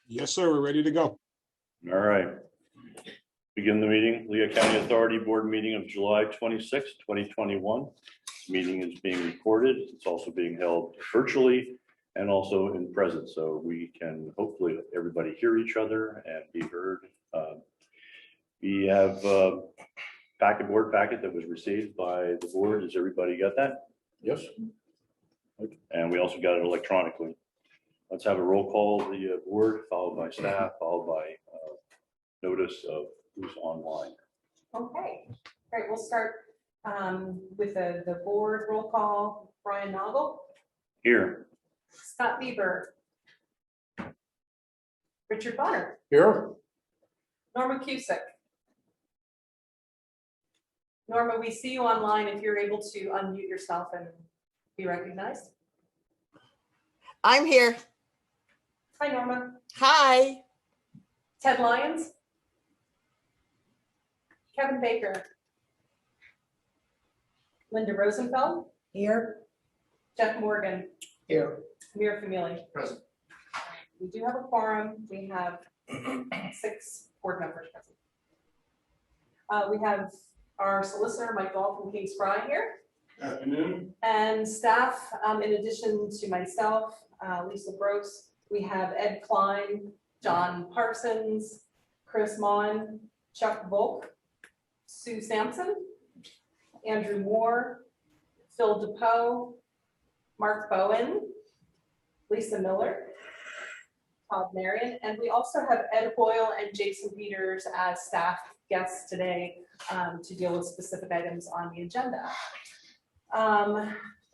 Yes, sir. We're ready to go. All right. Begin the meeting. Lehigh County Authority Board meeting of July 26, 2021. This meeting is being recorded. It's also being held virtually and also in presence, so we can hopefully everybody hear each other and be heard. We have a board packet that was received by the board. Has everybody got that? Yes. And we also got it electronically. Let's have a roll call of the board, followed by staff, followed by notice of who's online. Okay, all right, we'll start with the board roll call. Brian Noggle. Here. Scott Bieber. Richard Bonner. Here. Norma Cusick. Norma, we see you online if you're able to unmute yourself and be recognized. I'm here. Hi, Norma. Hi. Ted Lyons. Kevin Baker. Linda Rosenfeld. Here. Jeff Morgan. Here. Amir Famili. Present. We do have a quorum. We have 6 board members present. We have our solicitor, Mike Dahl from Kings Fry here. Afternoon. And staff, in addition to myself, Lisa Brooks, we have Ed Klein, John Parsons, Chris Mon, Chuck Volk, Sue Sampson, Andrew Moore, Phil DePoe, Mark Bowen, Lisa Miller, Todd Marion, and we also have Ed Hoyle and Jason Peters as staff guests today to deal with specific items on the agenda.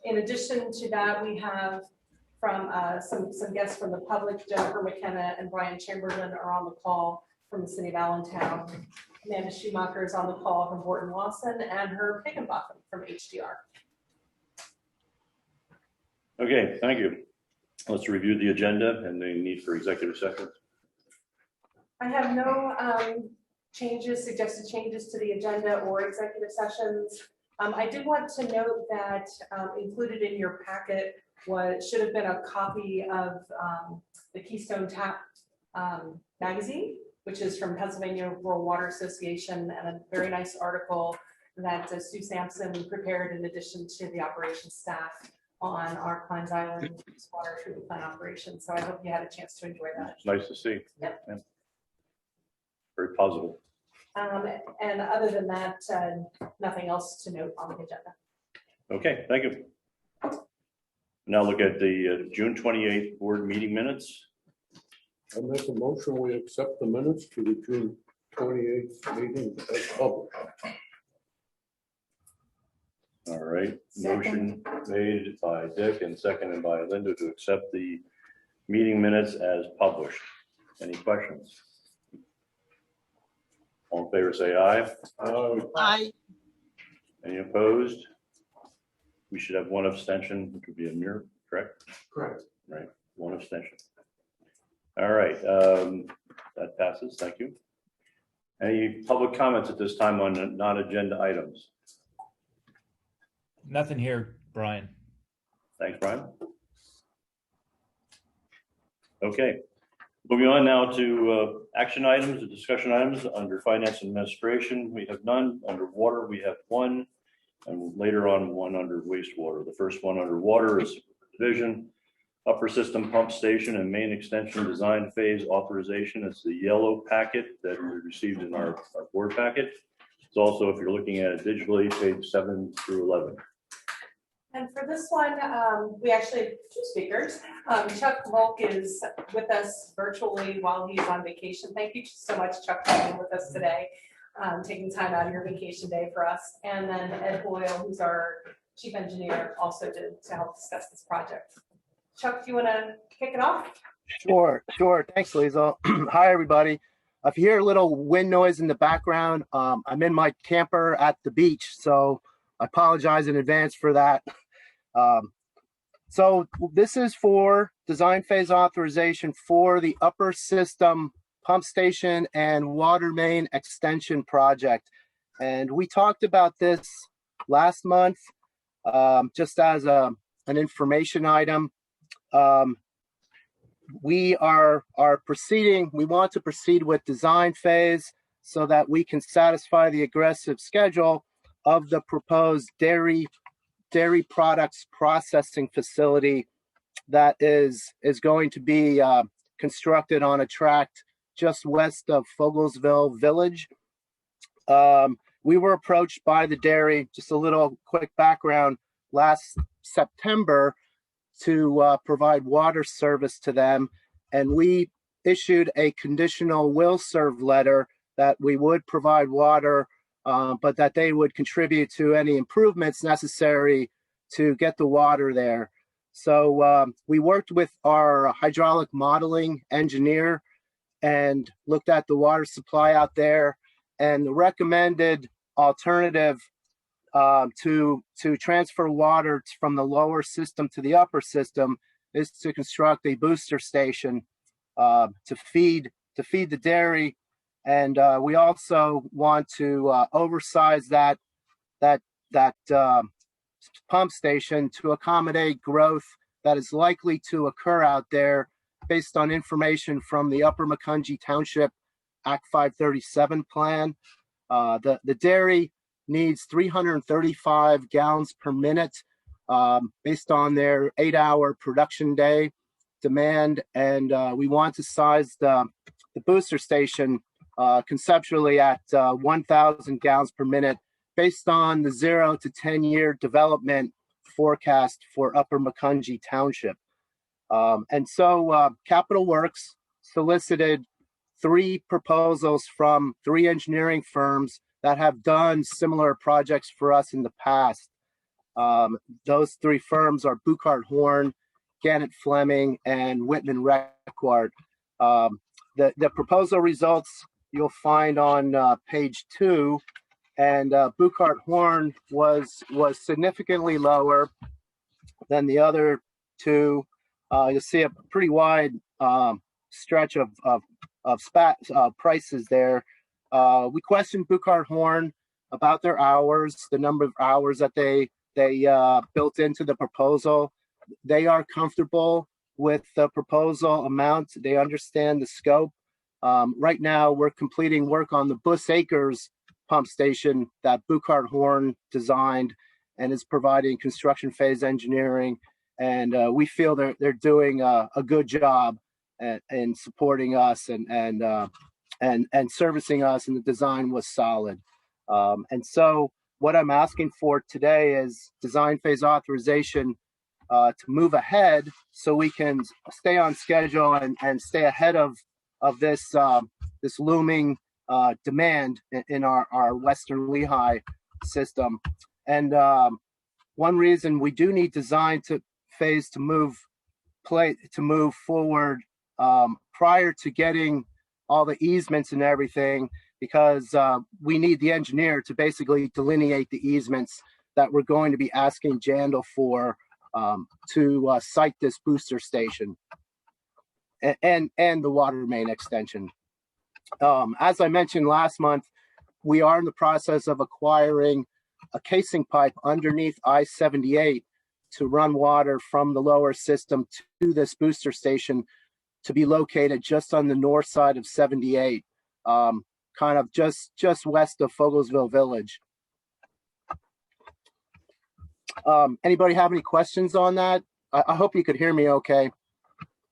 In addition to that, we have from some guests from the public. Jennifer McKenna and Brian Chamberlain are on the call from the city of Allentown. Amanda Schumacher is on the call from Borton Lawson, and Herb Higginbotham from HDR. Okay, thank you. Let's review the agenda and the need for executive session. I have no suggested changes to the agenda or executive sessions. I did want to note that included in your packet should have been a copy of the Keystone Tap magazine, which is from Pennsylvania Rural Water Association, and a very nice article that Sue Sampson prepared in addition to the operations staff on our Kleins Island water treatment plant operations. So I hope you had a chance to enjoy that. It's nice to see. Yep. Yeah. Very positive. And other than that, nothing else to note on the agenda. Okay, thank you. Now look at the June 28th board meeting minutes. I make a motion, we accept the minutes to the June 28th meeting as published. All right, Second. motion made by Dick and seconded by Linda to accept the meeting minutes as published. Any questions? All in favor, say aye. Hi. Any opposed? We should have one abstention, which would be Amir, correct? Correct. Right, one abstention. All right, that passes, thank you. Any public comments at this time on non-agenda items? Nothing here, Brian. Thanks, Brian. Okay, moving on now to action items and discussion items. Under finance and administration, we have none. Under water, we have one, and later on one under wastewater. The first one under water is division, upper system pump station and main extension design phase authorization. It's the yellow packet that we received in our board packet. It's also, if you're looking at it digitally, page 7 through 11. And for this one, we actually have 2 speakers. Chuck Volk is with us virtually while he's on vacation. Thank you so much, Chuck, for being with us today, taking time out of your vacation day for us. And then Ed Boyle, who's our chief engineer, also to help discuss this project. Chuck, do you want to kick it off? Sure. Thanks, Lisa. Hi, everybody. If you hear a little wind noise in the background, I'm in my camper at the beach, so I apologize in advance for that. So this is for design phase authorization for the upper system pump station and water main extension project. And we talked about this last month, just as an information item. we are proceeding. We want to proceed with design phase so that we can satisfy the aggressive schedule of the proposed dairy products processing facility that is going to be constructed on a tract just west of Fogelsville Village. We were approached by the dairy, just a little quick background, last September to provide water service to them. And we issued a conditional will serve letter that we would provide water, but that they would contribute to any improvements necessary to get the water there. So we worked with our hydraulic modeling engineer and looked at the water supply out there, and the recommended alternative to transfer water from the lower system to the upper system is to construct a booster station to feed the dairy, and we also want to oversize that pump station to accommodate growth that is likely to occur out there based on information from the Upper Macungie Township Act 537 plan. The dairy needs 335 gallons per minute based on their 8-hour production day demand. And we want to size the booster station conceptually at 1,000 gallons per minute based on the 0 to 10-year development forecast for Upper Macungie Township. And so Capital Works solicited 3 proposals from 3 engineering firms that have done similar projects for us in the past. Those 3 firms are Buchard Horn, Gannett Fleming, and Whitman Requart. The proposal results you'll find on page 2, and Buchard Horn was significantly lower than the other 2. You'll see a pretty wide stretch of prices there. We questioned Buchard Horn about their hours, the number of hours that they built into the proposal. They are comfortable with the proposal amount. They understand the scope. Right now, we're completing work on the Buss Acres pump station that Buchard Horn designed and is providing construction phase engineering. And we feel they're doing a good job in supporting us and servicing us, and the design was solid. And so what I'm asking for today is design phase authorization to move ahead so we can stay on schedule and stay ahead of this looming demand in our Western Lehigh system. And one reason we do need design phase to move forward prior to getting all the easements and everything, because we need the engineer to basically delineate the easements that we're going to be asking Jandal for to site this booster station and the water main extension. As I mentioned last month, we are in the process of acquiring a casing pipe underneath I-78 to run water from the lower system to this booster station to be located just on the north side of 78, kind of just west of Fogelsville Village. Anybody have any questions on that? I hope you could hear me okay.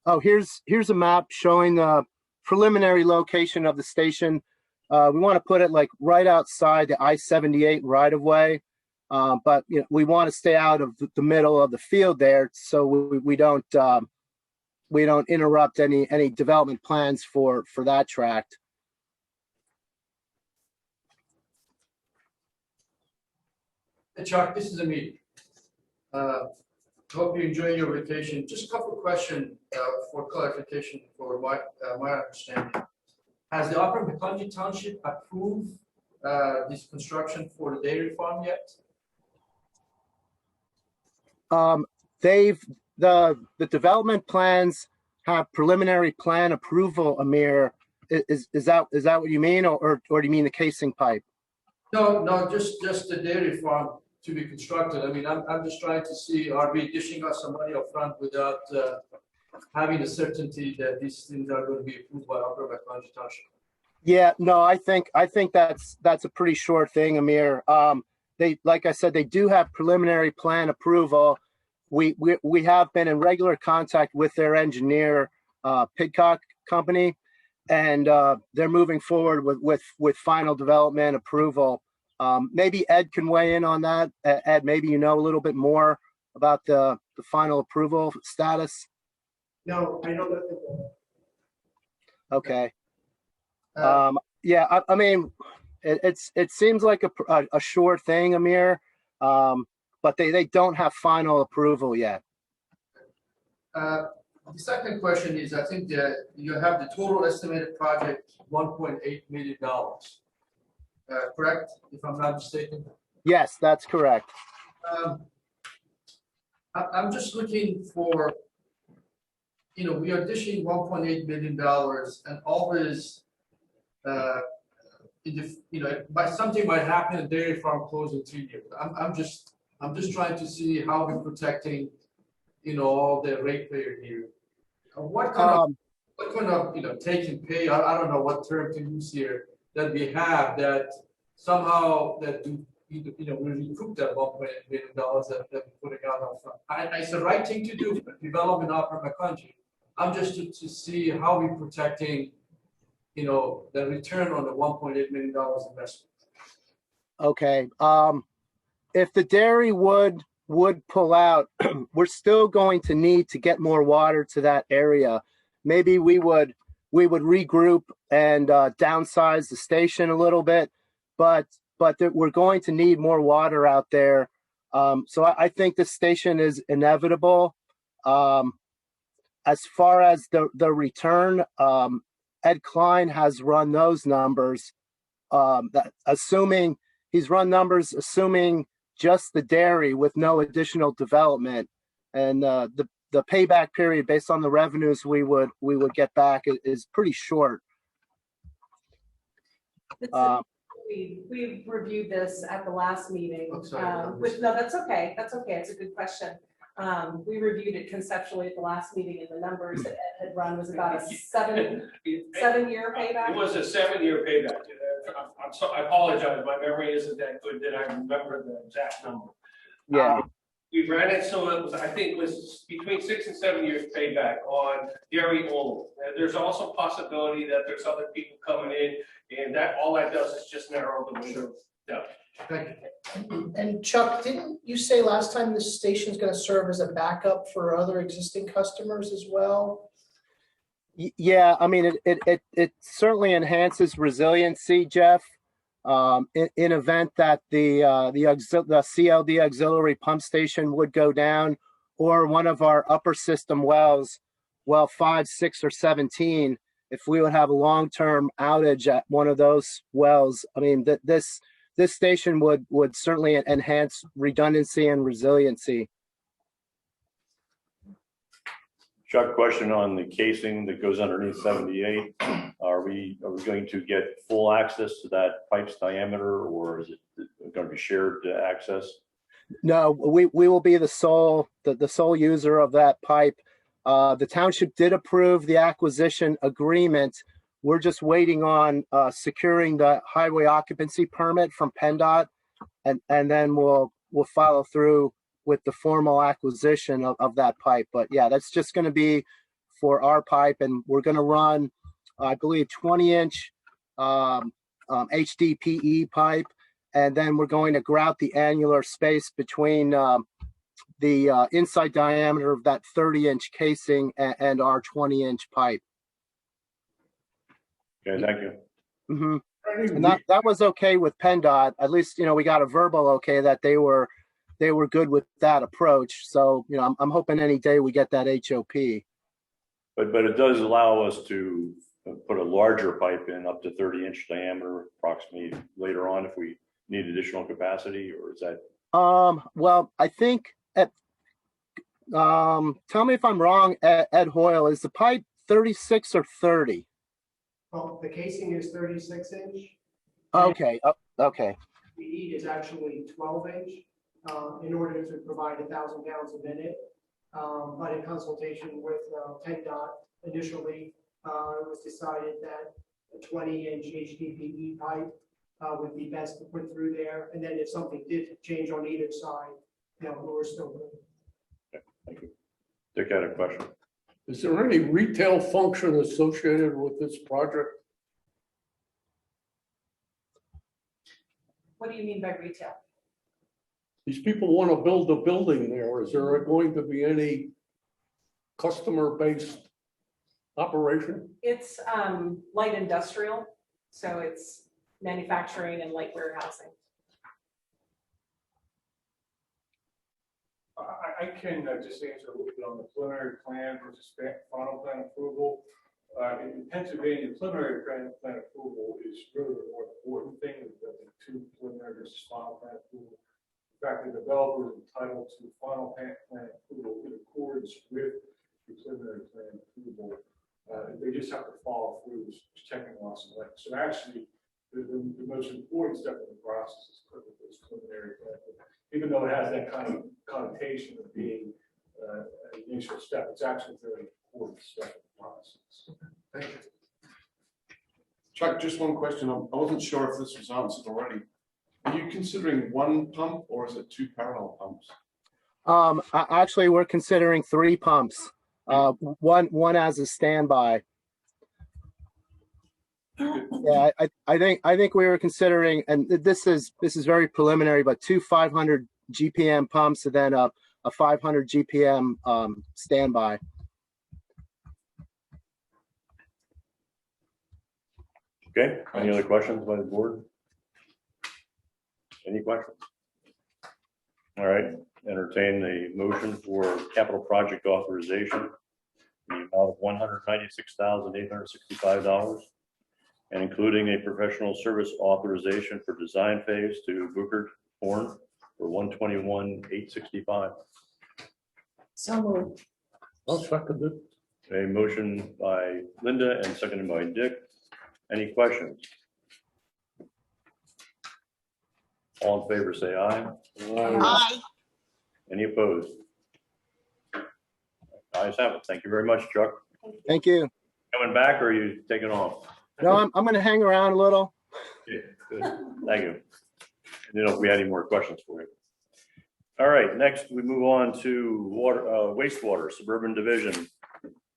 Oh, here's a map showing the preliminary location of the station. We want to put it like right outside the I-78 right of way, but you know, we want to stay out of the middle of the field there, so we don't interrupt any development plans for that tract. Hey Chuck, this is Amit. Hope you enjoy your vacation. Just a couple of questions for clarification for my understanding. Has the Upper Macungie Township approved this construction for the dairy farm yet? The development plans have preliminary plan approval, Amir. Is that what you mean, or do you mean the casing pipe? No, just the dairy farm to be constructed. I mean, I'm just trying to see, are we dishing out some money up front without having a certainty that these things are going to be approved by Upper McConkey Township? Yeah, no, I think that's a pretty sure thing, Amir. They, like I said, they do have preliminary plan approval. We have been in regular contact with their engineer, Pidcock Company, and they're moving forward with final development approval. Maybe Ed can weigh in on that. Ed, maybe you know a little bit more about the final approval status. No, I know nothing. Okay. Uh, Yeah, I mean, it seems like a sure thing, Amir, but they don't have final approval yet. The second question is, I think that you have the total estimated project, $1.8 million. Correct, if I'm not mistaken? Yes, that's correct. I'm just looking for, we are dishing $1.8 million and always, by something might happen, a dairy farm closed in 3 years. I'm just trying to see how we're protecting, all the ratepayer here. What kind of take and pay, I don't know what term to use here, that we have that somehow that we recoup that $1.8 million that we're putting out up front. It's the right thing to do for development of my country. I'm just to see how we're protecting, the return on the $1.8 million investment. Okay. If the dairy would pull out, we're still going to need to get more water to that area. Maybe we would regroup and downsize the station a little bit, but we're going to need more water out there. So I think the station is inevitable. As far as the return, Ed Klein has run those numbers. He's run numbers assuming just the dairy with no additional development, and the payback period based on the revenues we would get back is pretty short. We reviewed this at the last meeting. I'm sorry, No, that's okay. That's okay. It's a good question. We reviewed it conceptually at the last meeting, and the numbers that Ed had run was about a 7-year payback. It was a 7-year payback. I apologize. My memory isn't that good that I remember the exact number. Yeah. We ran it so I think it was between 6 and 7 years payback on dairy only. There's also possibility that there's other people coming in, and all that does is just narrow the window down. Thank you. And Chuck, didn't you say last time this station is going to serve as a backup for other existing customers as well? Yeah, I mean, it certainly enhances resiliency, Jeff. In event that the CLD auxiliary pump station would go down, or one of our upper system wells, well 5, 6, or 17, if we would have a long-term outage at one of those wells, I mean, this station would certainly enhance redundancy and resiliency. Chuck, question on the casing that goes underneath 78. Are we going to get full access to that pipe's diameter, or is it going to be shared access? No, we will be the sole user of that pipe. The township did approve the acquisition agreement. We're just waiting on securing the highway occupancy permit from PennDOT, and then we'll follow through with the formal acquisition of that pipe. But yeah, that's just going to be for our pipe, and we're going to run, I believe, 20-inch HDPE pipe, and then we're going to grout the annular space between the inside diameter of that 30-inch casing and our 20-inch pipe. Okay, thank you. Mm-hmm. And that was okay with PennDOT. At least, we got a verbal okay that they were good with that approach. So, I'm hoping any day we get that HOP. But it does allow us to put a larger pipe in up to 30-inch diameter approximately later on if we need additional capacity, or is that? Well, I think tell me if I'm wrong, Ed Hoyle, is the pipe 36 or 30? Well, the casing is 36-inch. Okay. Okay. The E is actually 12-inch in order to provide 1,000 gallons a minute. But in consultation with PennDOT, initially, it was decided that a 20-inch HDPE pipe would be best to put through there. And then if something did change on either side, we're still good. Thank you. Dick had a question. Is there any retail function associated with this project? What do you mean by retail? These people want to build a building there. Is there going to be any customer-based operation? It's light industrial, so it's manufacturing and light warehousing. I can just answer a little bit on the preliminary plan versus final plan approval. In Pennsylvania, preliminary plan approval is really the more important thing than the two preliminary versus final plan approval. In fact, the developer is entitled to final plan approval in accordance with the preliminary plan approval. They just have to follow through checking lots and links. So actually, the most important step in the process is this preliminary plan. Even though it has that kind of connotation of being an initial step, it's actually a very important step in the process. Thank you. Chuck, just one question. I wasn't sure if this was answered already. Are you considering one pump or is it two parallel pumps? Actually, we're considering 3 pumps. One as a standby. Yeah, I think we were considering, and this is very preliminary, but 2 500 GPM pumps and then a 500 GPM standby. Okay, any other questions by the board? Any questions? All right, entertain a motion for capital project authorization, the amount of $196,865, and including a professional service authorization for design phase to Booker Horn for $121,865. So moved. I'll second it. A motion by Linda and seconded by Dick. Any questions? All in favor, say aye. Aye. Any opposed? Ayes have it. Thank you very much, Chuck. Thank you. Coming back or are you taking off? No, I'm going to hang around a little. Okay, good. Thank you. You know if we had any more questions for you. All right, next we move on to water, wastewater, Suburban Division,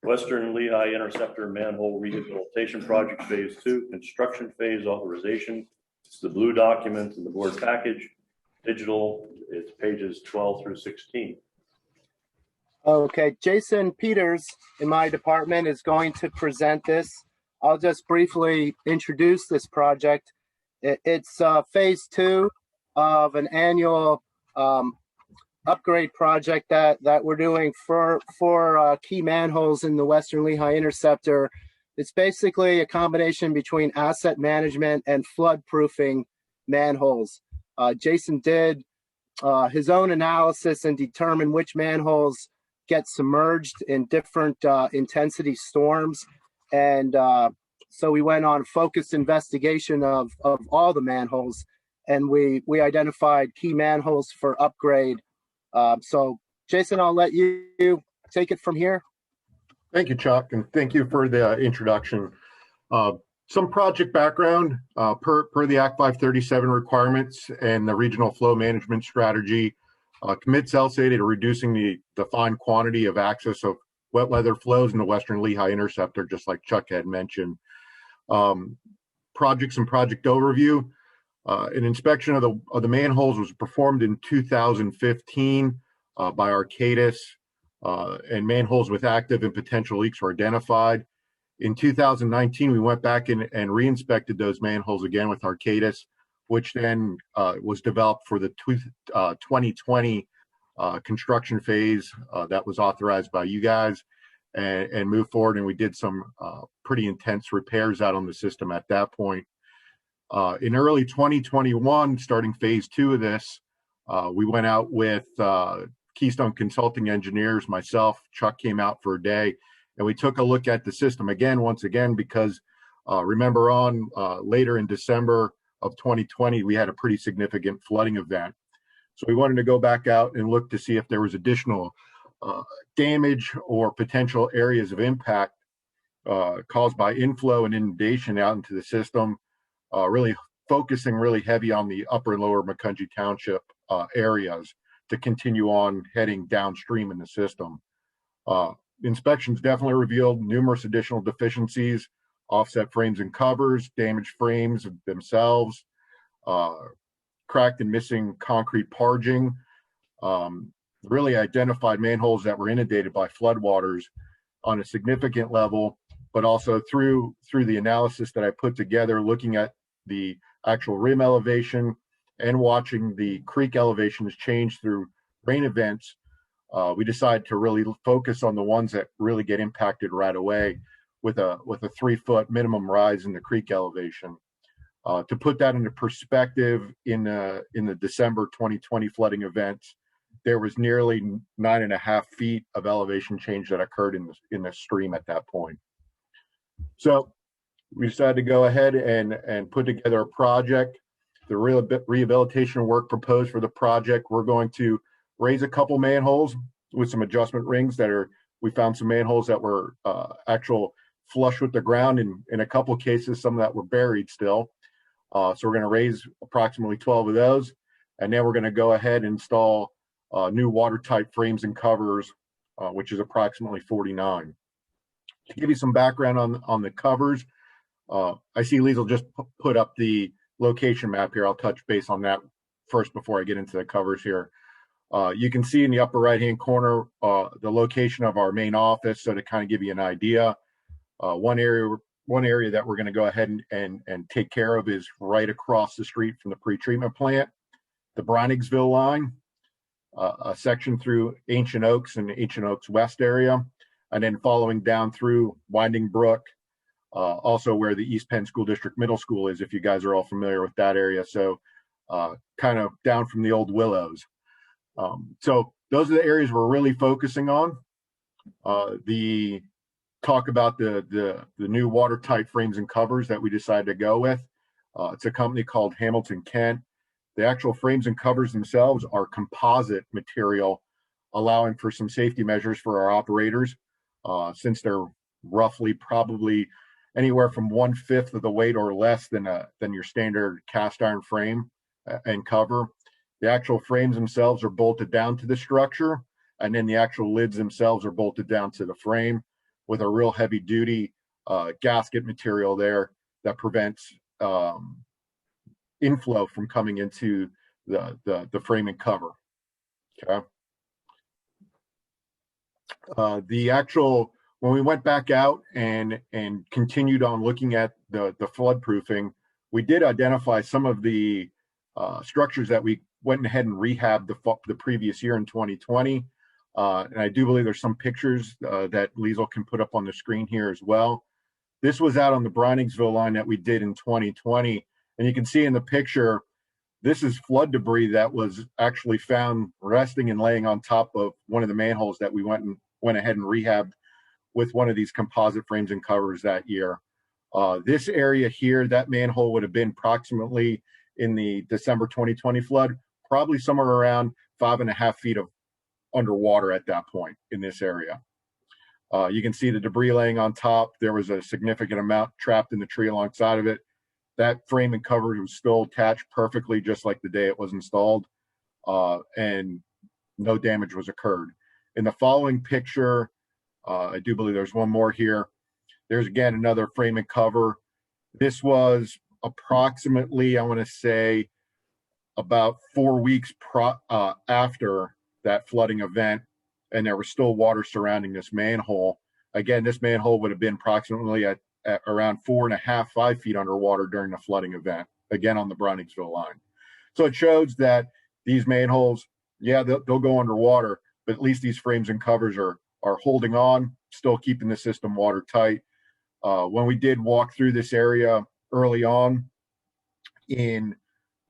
Western Lehigh Interceptor Manhole Rehabilitation Project Phase 2, Construction Phase Authorization. It's the blue document in the board package. Digital, it's pages 12 through 16. Okay, Jason Peters in my department is going to present this. I'll just briefly introduce this project. It's phase 2 of an annual upgrade project that we're doing for key manholes in the Western Lehigh Interceptor. It's basically a combination between asset management and flood proofing manholes. Jason did his own analysis and determined which manholes get submerged in different intensity storms. And so we went on focused investigation of all the manholes, and we identified key manholes for upgrade. So Jason, I'll let you take it from here. Thank you, Chuck, and thank you for the introduction. Some project background per the Act 537 requirements and the regional flow management strategy commits LSA to reducing the defined quantity of access of wet weather flows in the Western Lehigh Interceptor, just like Chuck had mentioned. Projects and project overview. An inspection of the manholes was performed in 2015 by Arcadis, and manholes with active and potential leaks were identified. In 2019, we went back and re-inspected those manholes again with Arcadis, which then was developed for the 2020 construction phase that was authorized by you guys, and moved forward. And we did some pretty intense repairs out on the system at that point. In early 2021, starting phase 2 of this, we went out with Keystone Consulting Engineers, myself, Chuck came out for a day, and we took a look at the system again, once again, because remember on later in December of 2020, we had a pretty significant flooding event. So we wanted to go back out and look to see if there was additional damage or potential areas of impact caused by inflow and inundation out into the system, really focusing really heavy on the upper and lower Macungie Township areas to continue on heading downstream in the system. Inspections definitely revealed numerous additional deficiencies, offset frames and covers, damaged frames themselves, cracked and missing concrete parging, really identified manholes that were inundated by floodwaters on a significant level, but also through the analysis that I put together, looking at the actual rim elevation and watching the creek elevations change through rain events, we decided to really focus on the ones that really get impacted right away with a 3-foot minimum rise in the creek elevation. To put that into perspective, in the December 2020 flooding events, there was nearly 9.5 feet of elevation change that occurred in the stream at that point. So we decided to go ahead and put together a project. The rehabilitation work proposed for the project, we're going to raise a couple manholes with some adjustment rings we found some manholes that were actual flush with the ground, and in a couple cases, some that were buried still. So we're going to raise approximately 12 of those, and then we're going to go ahead and install new watertight frames and covers, which is approximately 49. To give you some background on the covers, I see Liesl just put up the location map here. I'll touch base on that first before I get into the covers here. You can see in the upper right-hand corner the location of our main office, so to kind of give you an idea. One area that we're going to go ahead and take care of is right across the street from the pretreatment plant, the Browningsville line, a section through Ancient Oaks and Ancient Oaks West area, and then following down through Winding Brook, also where the East Penn School District Middle School is, if you guys are all familiar with that area. So kind of down from the old Willows. So those are the areas we're really focusing on. The talk about the new watertight frames and covers that we decided to go with. It's a company called Hamilton Kent. The actual frames and covers themselves are composite material, allowing for some safety measures for our operators, since they're roughly probably anywhere from 1/5 of the weight or less than your standard cast iron frame and cover. The actual frames themselves are bolted down to the structure, and then the actual lids themselves are bolted down to the frame with a real heavy duty gasket material there that prevents inflow from coming into the frame and cover. Okay. When we went back out and continued on looking at the flood proofing, we did identify some of the structures that we went ahead and rehabbed the previous year in 2020. And I do believe there's some pictures that Liesl can put up on the screen here as well. This was out on the Browningsville line that we did in 2020. And you can see in the picture, this is flood debris that was actually found resting and laying on top of one of the manholes that we went ahead and rehabbed with one of these composite frames and covers that year. This area here, that manhole would have been approximately in the December 2020 flood, probably somewhere around 5.5 feet of underwater at that point in this area. You can see the debris laying on top. There was a significant amount trapped in the tree alongside of it. That frame and cover was still attached perfectly, just like the day it was installed, and no damage was occurred. In the following picture, I do believe there's one more here. There's again another frame and cover. This was approximately, I want to say, about 4 weeks after that flooding event, and there was still water surrounding this manhole. Again, this manhole would have been approximately at around 4.5–5 feet underwater during the flooding event, again on the Browningsville line. So it shows that these manholes, yeah, they'll go underwater, but at least these frames and covers are holding on, still keeping the system watertight. When we did walk through this area early on in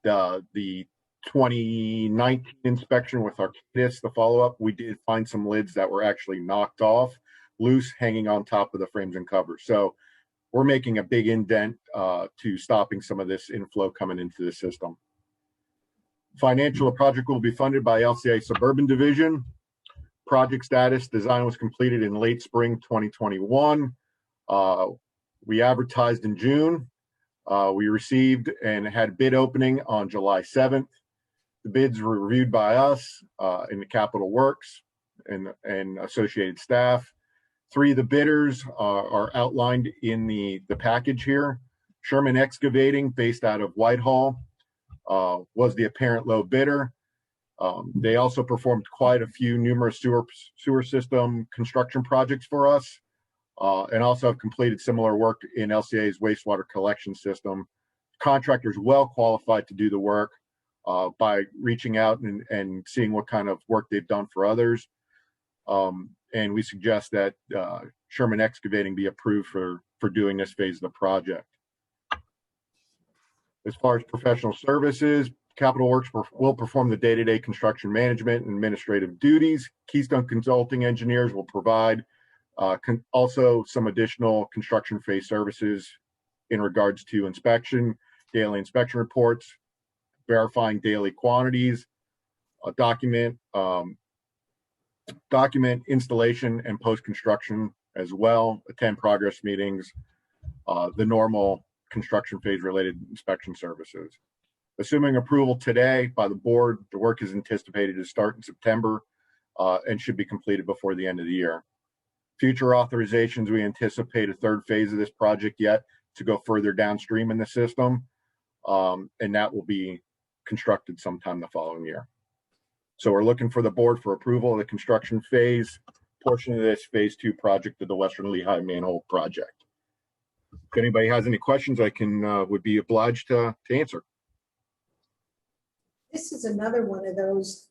the 2019 inspection with Arcadis, the follow-up, we did find some lids that were actually knocked off, loose, hanging on top of the frames and covers. So we're making a big indent to stopping some of this inflow coming into the system. Financial project will be funded by LCA Suburban Division. Project status, design was completed in late spring 2021. We advertised in June. We received and had bid opening on July 7th. The bids were reviewed by us in the Capital Works and associated staff. 3 of the bidders are outlined in the package here. Sherman Excavating, based out of Whitehall, was the apparent low bidder. They also performed quite a few numerous sewer system construction projects for us, and also have completed similar work in LCA's wastewater collection system. Contractors well qualified to do the work by reaching out and seeing what kind of work they've done for others. And we suggest that Sherman Excavating be approved for doing this phase of the project. As far as professional services, Capital Works will perform the day-to-day construction management and administrative duties. Keystone Consulting Engineers will provide also some additional construction phase services in regards to inspection, daily inspection reports, verifying daily quantities, document installation and post-construction as well, attend progress meetings, the normal construction phase related inspection services. Assuming approval today by the board, the work is anticipated to start in September and should be completed before the end of the year. Future authorizations, we anticipate a 3rd phase of this project yet to go further downstream in the system, and that will be constructed sometime the following year. So we're looking for the board for approval of the construction phase portion of this phase 2 project of the Western Lehigh manhole project. If anybody has any questions, I would be obliged to answer. This is another one of those,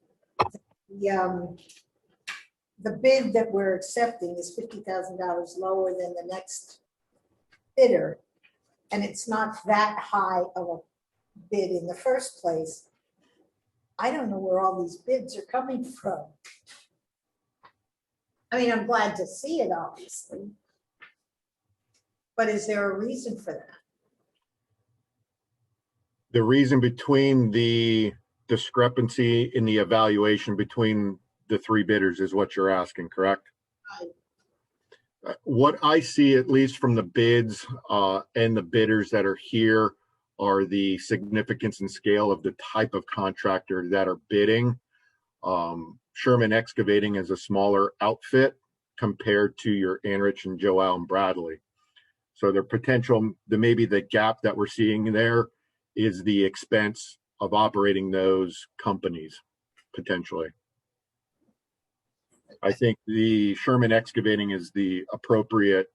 the bid that we're accepting is $50,000 lower than the next bidder. And it's not that high of a bid in the first place. I don't know where all these bids are coming from. I mean, I'm glad to see it, obviously. But is there a reason for that? The reason between the discrepancy in the evaluation between the 3 bidders is what you're asking, correct? What I see, at least from the bids and the bidders that are here, are the significance and scale of the type of contractor that are bidding. Sherman Excavating is a smaller outfit compared to your Anrich and Joe Allen Bradley. So the potential, maybe the gap that we're seeing there is the expense of operating those companies, potentially. I think the Sherman Excavating is the appropriate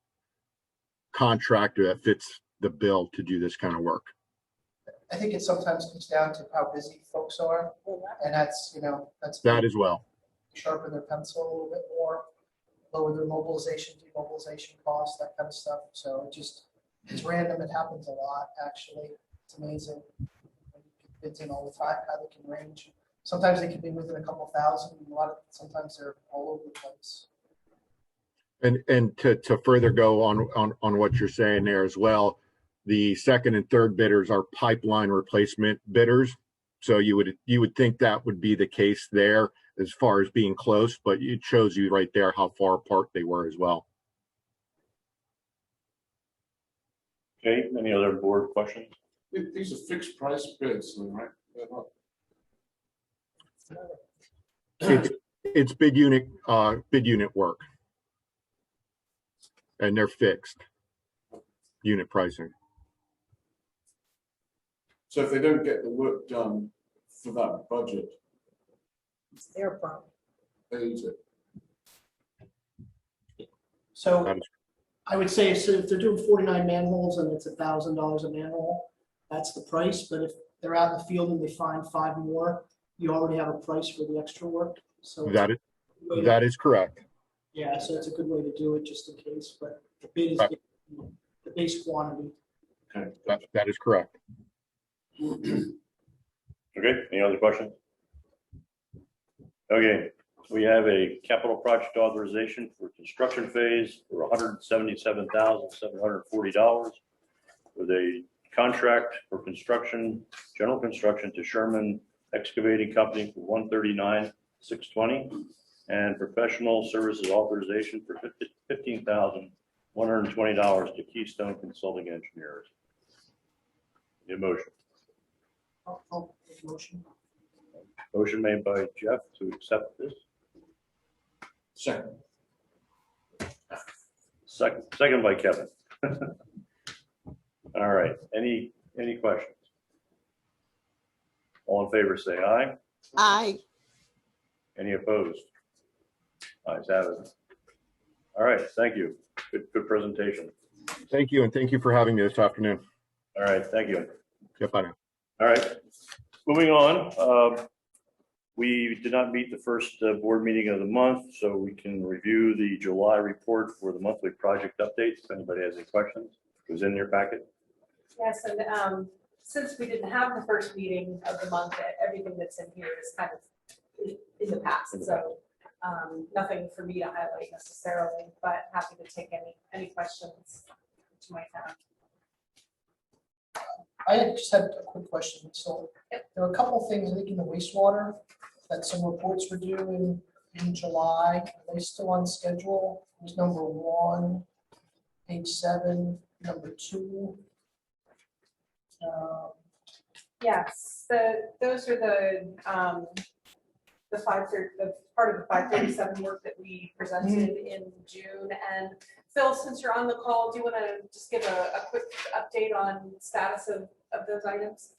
contractor that fits the bill to do this kind of work. I think it sometimes comes down to how busy folks are, and that's, That as well. Sharpen their pencil a little bit more, lower their mobilization, demobilization costs, that kind of stuff. So it's random. It happens a lot, actually. It's amazing. It's in all the time, how they can range. Sometimes they can be within a couple thousand. Sometimes they're all over the place. And to further go on what you're saying there as well, the 2nd and 3rd bidders are pipeline replacement bidders. So you would think that would be the case there as far as being close, but it shows you right there how far apart they were as well. Okay, any other board questions? These are fixed price bids, right? They're not. It's bid unit work, and they're fixed unit pricing. So if they don't get the work done for that budget, It's their problem. they use it. So I would say, so if they're doing 49 manholes and it's $1,000 a manhole, that's the price. But if they're out in the field and they find 5 more, you already have a price for the extra work. So that is correct. Yeah, so it's a good way to do it, just in case. But the bid is the base quantity. Okay. That is correct. Okay, any other questions? Okay, we have a capital project authorization for construction phase for $177,740 with a contract for construction, general construction to Sherman Excavating Company for $139,620. and professional services authorization for $15,120 to Keystone Consulting Engineers. Need a motion? I'll make a motion. Motion made by Jeff to accept this. Second. Second by Kevin. All right, any questions? All in favor, say aye. Aye. Any opposed? Ayes have it. All right, thank you. Good presentation. Thank you, and thank you for having me this afternoon. All right, thank you. Yep, bye now. All right, moving on. We did not meet the first board meeting of the month, so we can review the July report for the monthly project updates. If anybody has any questions, it was in your packet. Yes, and since we didn't have the first meeting of the month, everything that's in here is kind of in the past. So nothing for me to highlight necessarily, but happy to take any questions that you might have. I just had a quick question. So there are a couple of things, I think, in the wastewater that some reports were due in July. Are they still on schedule? There's number 1, page 7, number 2. Yes, those are the part of the 537 work that we presented in June. And Phil, since you're on the call, do you want to just give a quick update on status of those items?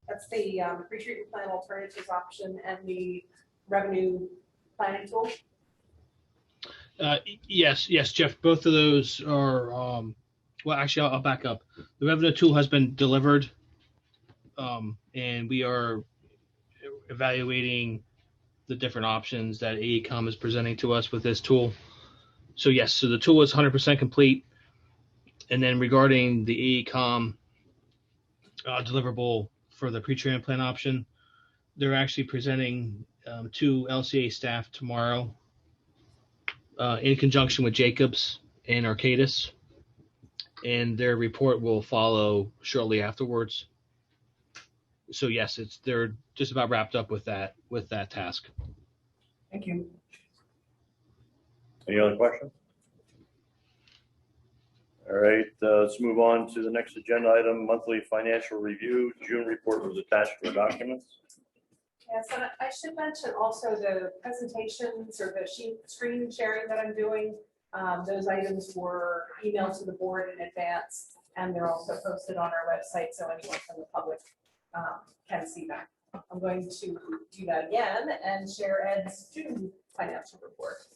That's the pretreatment plant alternatives option and the revenue planning tool. Yes, Jeff. Both of those are. Well, actually, I'll back up. The revenue tool has been delivered, and we are evaluating the different options that AECOM is presenting to us with this tool. So yes, so the tool is 100% complete. And then regarding the AECOM deliverable for the pre-treatment plant option, they're actually presenting to LCA staff tomorrow in conjunction with Jacobs and Arcadis, and their report will follow shortly afterwards. So yes, they're just about wrapped up with that task. Thank you. Any other questions? All right, let's move on to the next agenda item, monthly financial review. June report was attached to our documents. Yes, and I should mention also the presentations or the screen sharing that I'm doing. Those items were emailed to the board in advance, and they're also posted on our website, so anyone from the public can see them. I'm going to do that again and share Ed's June financial report.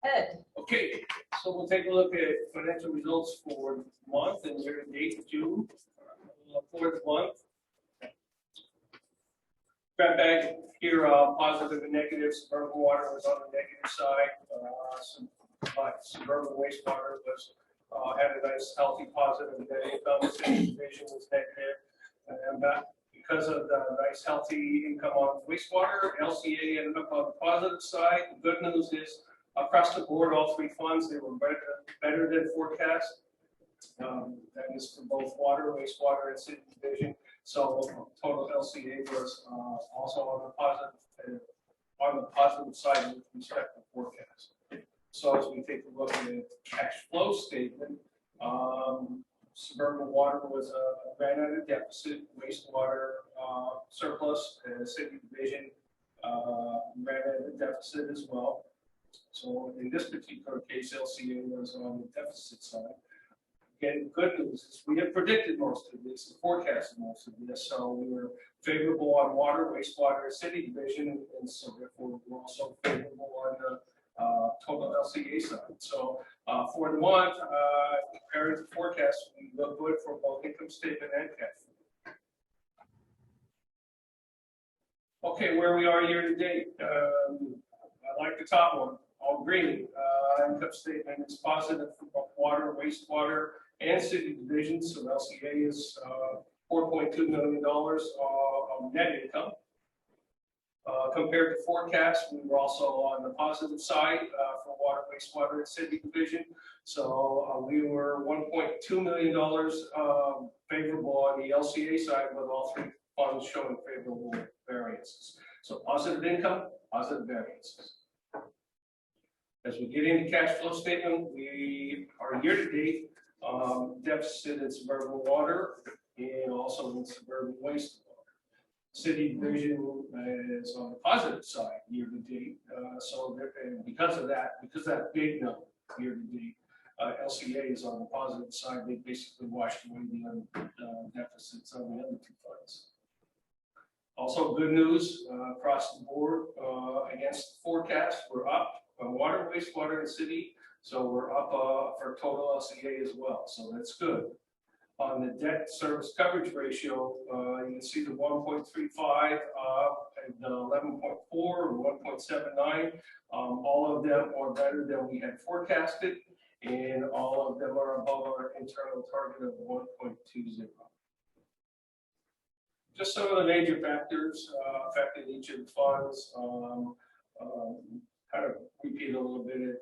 Ed. Okay, so we'll take a look at financial results for the month and year-to-date June for the month. Grab back here, positive and negative. Suburban water was on the negative side. Suburban wastewater was had a nice, healthy, positive net income. City division was negative, and because of the nice, healthy income on wastewater, LCA ended up on the positive side. The good news is, across the board, all three funds, they were better than forecast. That is for both water, wastewater, and city division. So total LCA was also on the positive side with respect to forecast. So as we take a look at the cash flow statement, Suburban Water was ran at a deficit, wastewater surplus, and city division ran at a deficit as well. So in this particular case, LCA was on the deficit side. Again, good news is we had predicted most of this and forecasted most of this, so we were favorable on water, wastewater, and city division, and so therefore we're also favorable on the total LCA side. So for the month, compared to forecast, we look good for both income statement and cash flow. Okay, where we are year to date, I like the top one, all green. Income statement is positive for both water, wastewater, and city divisions. So LCA is $4.2 million of net income. Compared to forecast, we were also on the positive side for water, wastewater, and city division. So we were $1.2 million favorable on the LCA side, with all three funds showing favorable variances. So positive income, positive variances. As we get into cash flow statement, we are year-to-date deficit in suburban water and also in suburban wastewater. City division is on the positive side year-to-date. And because of that big number year-to-date, LCA is on the positive side. They basically washed away the deficits on the other two funds. Also, good news across the board against the forecast. We're up on water, wastewater, and city. So we're up for total LCA as well. So that's good. On the debt service coverage ratio, you can see the 1.35 and 11.4 and 1.79. All of them are better than we had forecasted, and all of them are above our internal target of 1.20. Just some of the major factors affecting each of the funds. Kind of repeat a little bit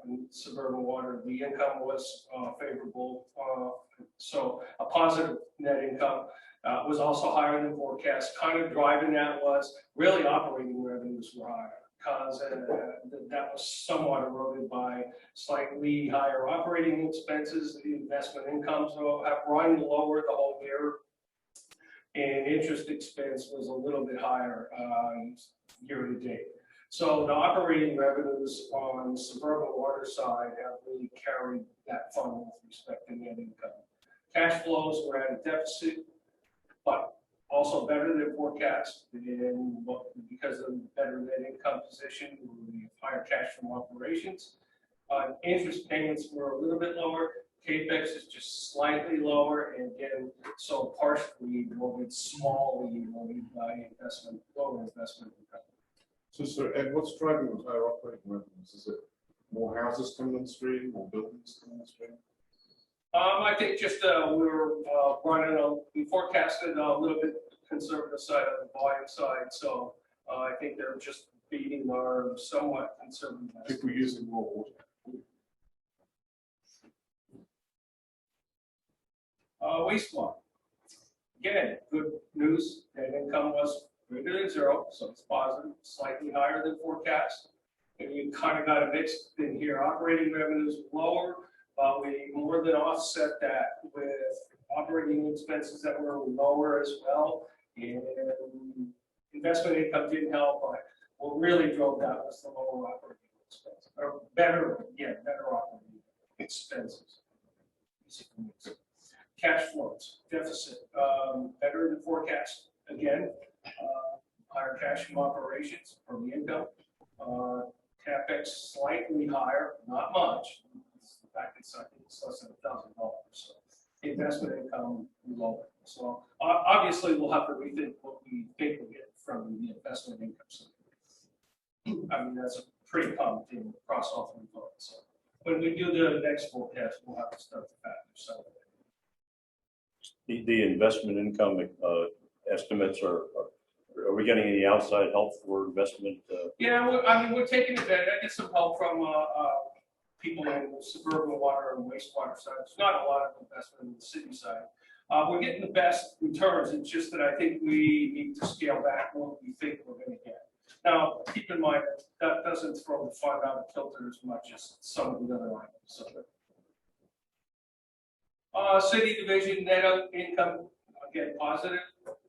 on suburban water. The income was favorable, so a positive net income was also higher than forecast. Kind of driving that was really operating revenues were higher, because that was somewhat eroded by slightly higher operating expenses. The investment incomes have run lower the whole year, and interest expense was a little bit higher year-to-date. So the operating revenues on the suburban water side have really carried that fund with respect to net income. Cash flows were at a deficit, but also better than forecast. And because of the better net income position, we have higher cash from operations. Interest payments were a little bit lower. CAPEX is just slightly lower, and again, so partially eroded, smallly eroded by lower investment income. So, sir, Ed, what's driving those higher operating revenues? Is it more houses coming on the street, more buildings coming on the street? I think just we were we forecasted a little bit conservative side on the volume side, so I think they're just beating our somewhat conservative. I think we're using more water. Wastewater. Again, good news. Net income was greater than zero, so it's positive, slightly higher than forecast. And you kind of got a mix in here. Operating revenues lower, but we more than offset that with operating expenses that were lower as well. And investment income didn't help, but what really drove that was the lower operating expenses, or better operating expenses. Cash flows, deficit, better than forecast. Again, higher cash from operations from the income. CapEx slightly higher, not much. I think it's less than $1,000. So investment income lower. So obviously we'll have to rethink what we think we'll get from the investment income. So, I mean, that's a pretty common thing across all three funds. So when we do the next forecast, we'll have to start to factor some of it. The investment income estimates are we getting any outside help for investment? Yeah, we're taking advantage. I get some help from people in the suburban water and wastewater side. There's not a lot of investment in the city side. We're getting the best returns. It's just that I think we need to scale back what we think we're going to get. Now, keep in mind that doesn't throw the fund out of kilter as much as some of the other items. So, city division net income, again, positive.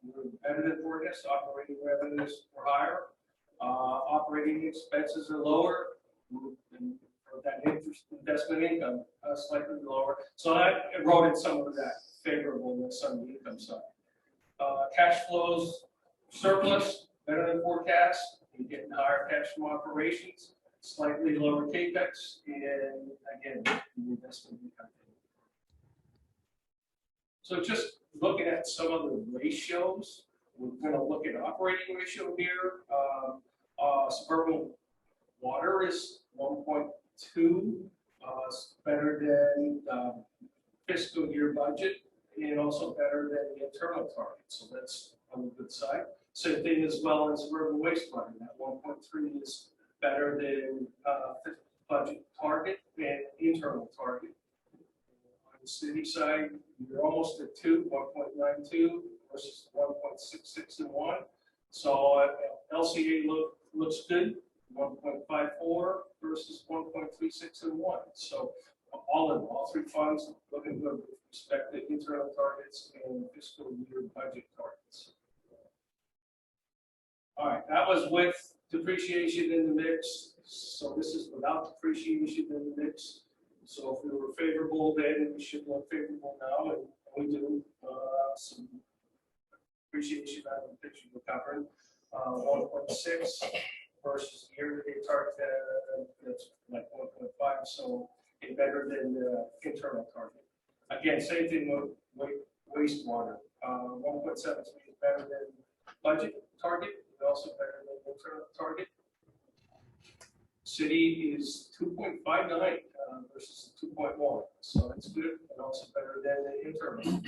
We're better than forecast. Operating revenues were higher. Operating expenses are lower. And that investment income slightly lower. So that eroded some of that favorableness on the income side. Cash flows surplus, better than forecast. You're getting higher cash from operations, slightly lower CAPEX, and again, the investment income. So just looking at some of the ratios, we're going to look at operating ratio here. Suburban water is 1.2, better than fiscal year budget, and also better than the internal target. So that's on the good side. Same thing as well as urban wastewater, that 1.3 is better than budget target and internal target. On the city side, you're almost at 1.92 versus 1.66 and 1. So LCA looks good, 1.54 versus 1.36 and 1. So all three funds looking good with respect to internal targets and fiscal year budget targets. All right, that was with depreciation in the mix. So this is without depreciation in the mix. So if we were favorable then, we should look favorable now, and we do. Some depreciation out of the picture we're covering. 1.6 versus year-to-date target that's like 1.5. So it's better than the internal target. Again, same thing with wastewater. 1.7 is better than budget target, but also better than internal target. City is 2.59 versus 2.1, so it's good and also better than the internal.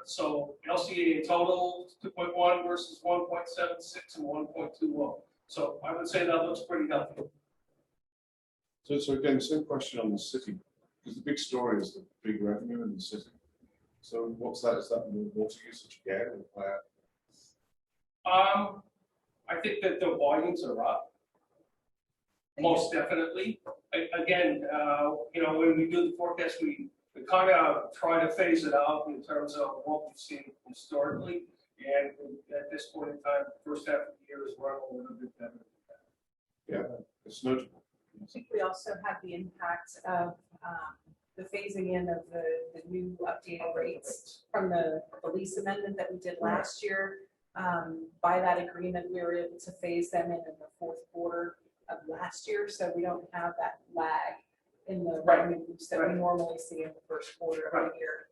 So LCA in total 2.1 versus 1.76 and 1.20. So I would say that looks pretty healthy. So again, same question on the city, because the big story is the big revenue in the city. So what's that? Is that more water usage again? Or I think that the volumes are up. Most definitely. Again, when we do the forecast, we kind of try to phase it out in terms of what we've seen historically. And at this point in time, the first half of the year is running a little bit better than that. yeah, it's notable. I think we also have the impact of the phasing in of the new updated rates from the lease amendment that we did last year. By that agreement, we were able to phase them in the fourth quarter of last year, so we don't have that lag in the revenues that we normally see in the first quarter of the year.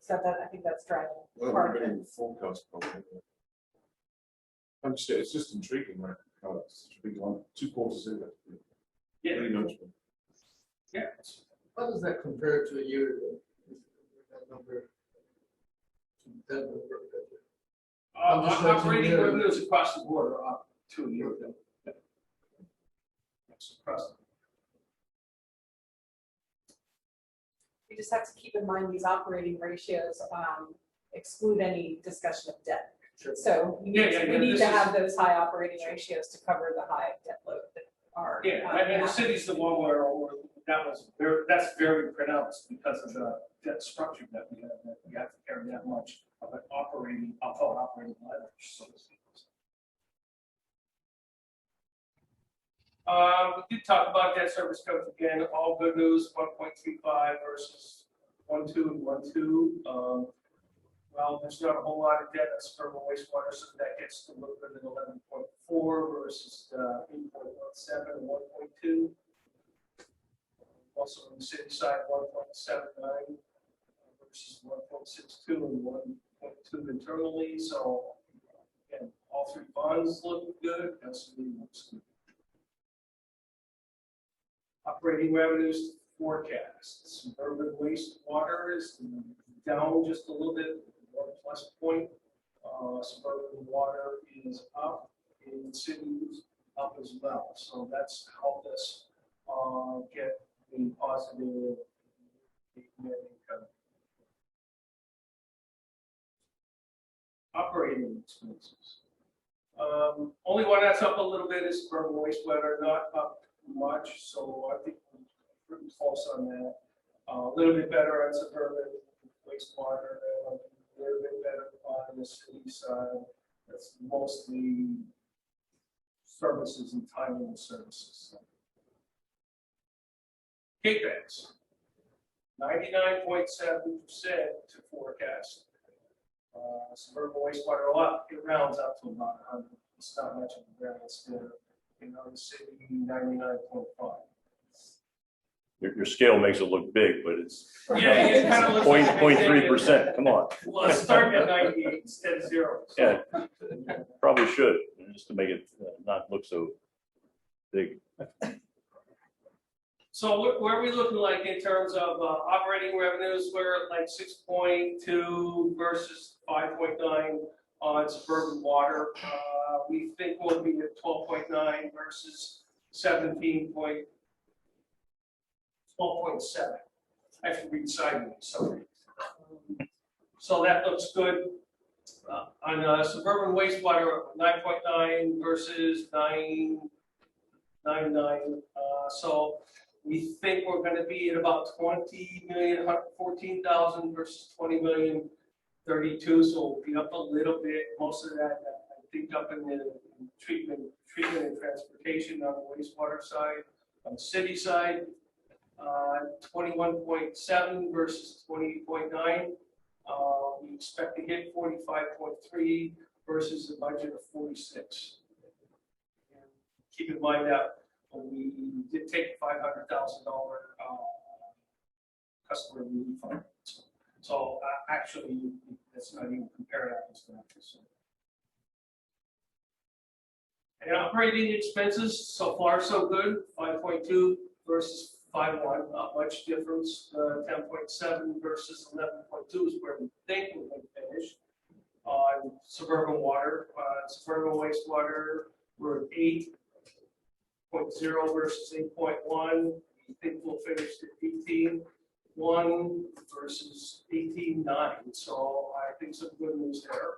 So that I think that's driving part of it. Forecast problem. It's just intriguing, right? Oh, it's such a big one. 2 quarters in it. Yeah. Really noticeable. Yeah. How does that compare to a year ago? That number. That number. Operating revenues across the board are up 2 years ago. We just have to keep in mind these operating ratios exclude any discussion of debt. Sure. So we need to have those high operating ratios to cover the high debt load that are. And the city's the one where that's very pronounced because of the debt structure that we have. That we have to carry that much of an operating, I'll call it operating leverage, so to speak. We did talk about debt service coverage again. All good news, 1.35 versus 1.2 and 1.2. Well, there's not a whole lot of debt that's thermal wastewater, so that gets to look good at 11.4 versus 8.17 and 1.2. Also on the city side, 1.79 versus 1.62 and 1.2 internally. So again, all three funds look good. LCD looks good. Operating revenues forecasts. Urban wastewater is down just a little bit, 1+ point. Suburban water is up, and cities up as well. So that's helped us get the positive net income. Operating expenses. Only one that's up a little bit is suburban wastewater, not up much, so I think we're pretty close on that. A little bit better on suburban wastewater, a little bit better on the city side. That's mostly services and timing of services. CAPEX, 99.7% to forecast. Suburban wastewater, it rounds up to about 100. It's not much of a variance there. The city 99.5. Your scale makes it look big, but it's it kind of looks 0.3%. Come on. Well, let's start at 98 instead of 0. So. Yeah, probably should, just to make it not look so big. So where are we looking like in terms of operating revenues? We're at like 6.2 versus 5.9 on suburban water. We think we'll be at 12.9 versus 12.7. I have to read sideways, sorry. So that looks good. On suburban wastewater, 9.9 versus 9.99. So we think we're going to be at about 20,114,000 versus 20,032,000. So we'll be up a little bit. Most of that, I think, up in the treatment and transportation on the wastewater side. On the city side, 21.7 versus 20.9. We expect to hit 45.3 versus a budget of 46. And keep in mind that we did take $500,000 customer relief fund. So actually, that's not even compared apples to apples. And operating expenses, so far so good, 5.2 versus 5.1, not much difference. 10.7 versus 11.2 is where we think we're going to finish. On suburban water, suburban wastewater, we're at 8.0 versus 8.1. We think we'll finish at 18.1 versus 18.9. So I think some good news there.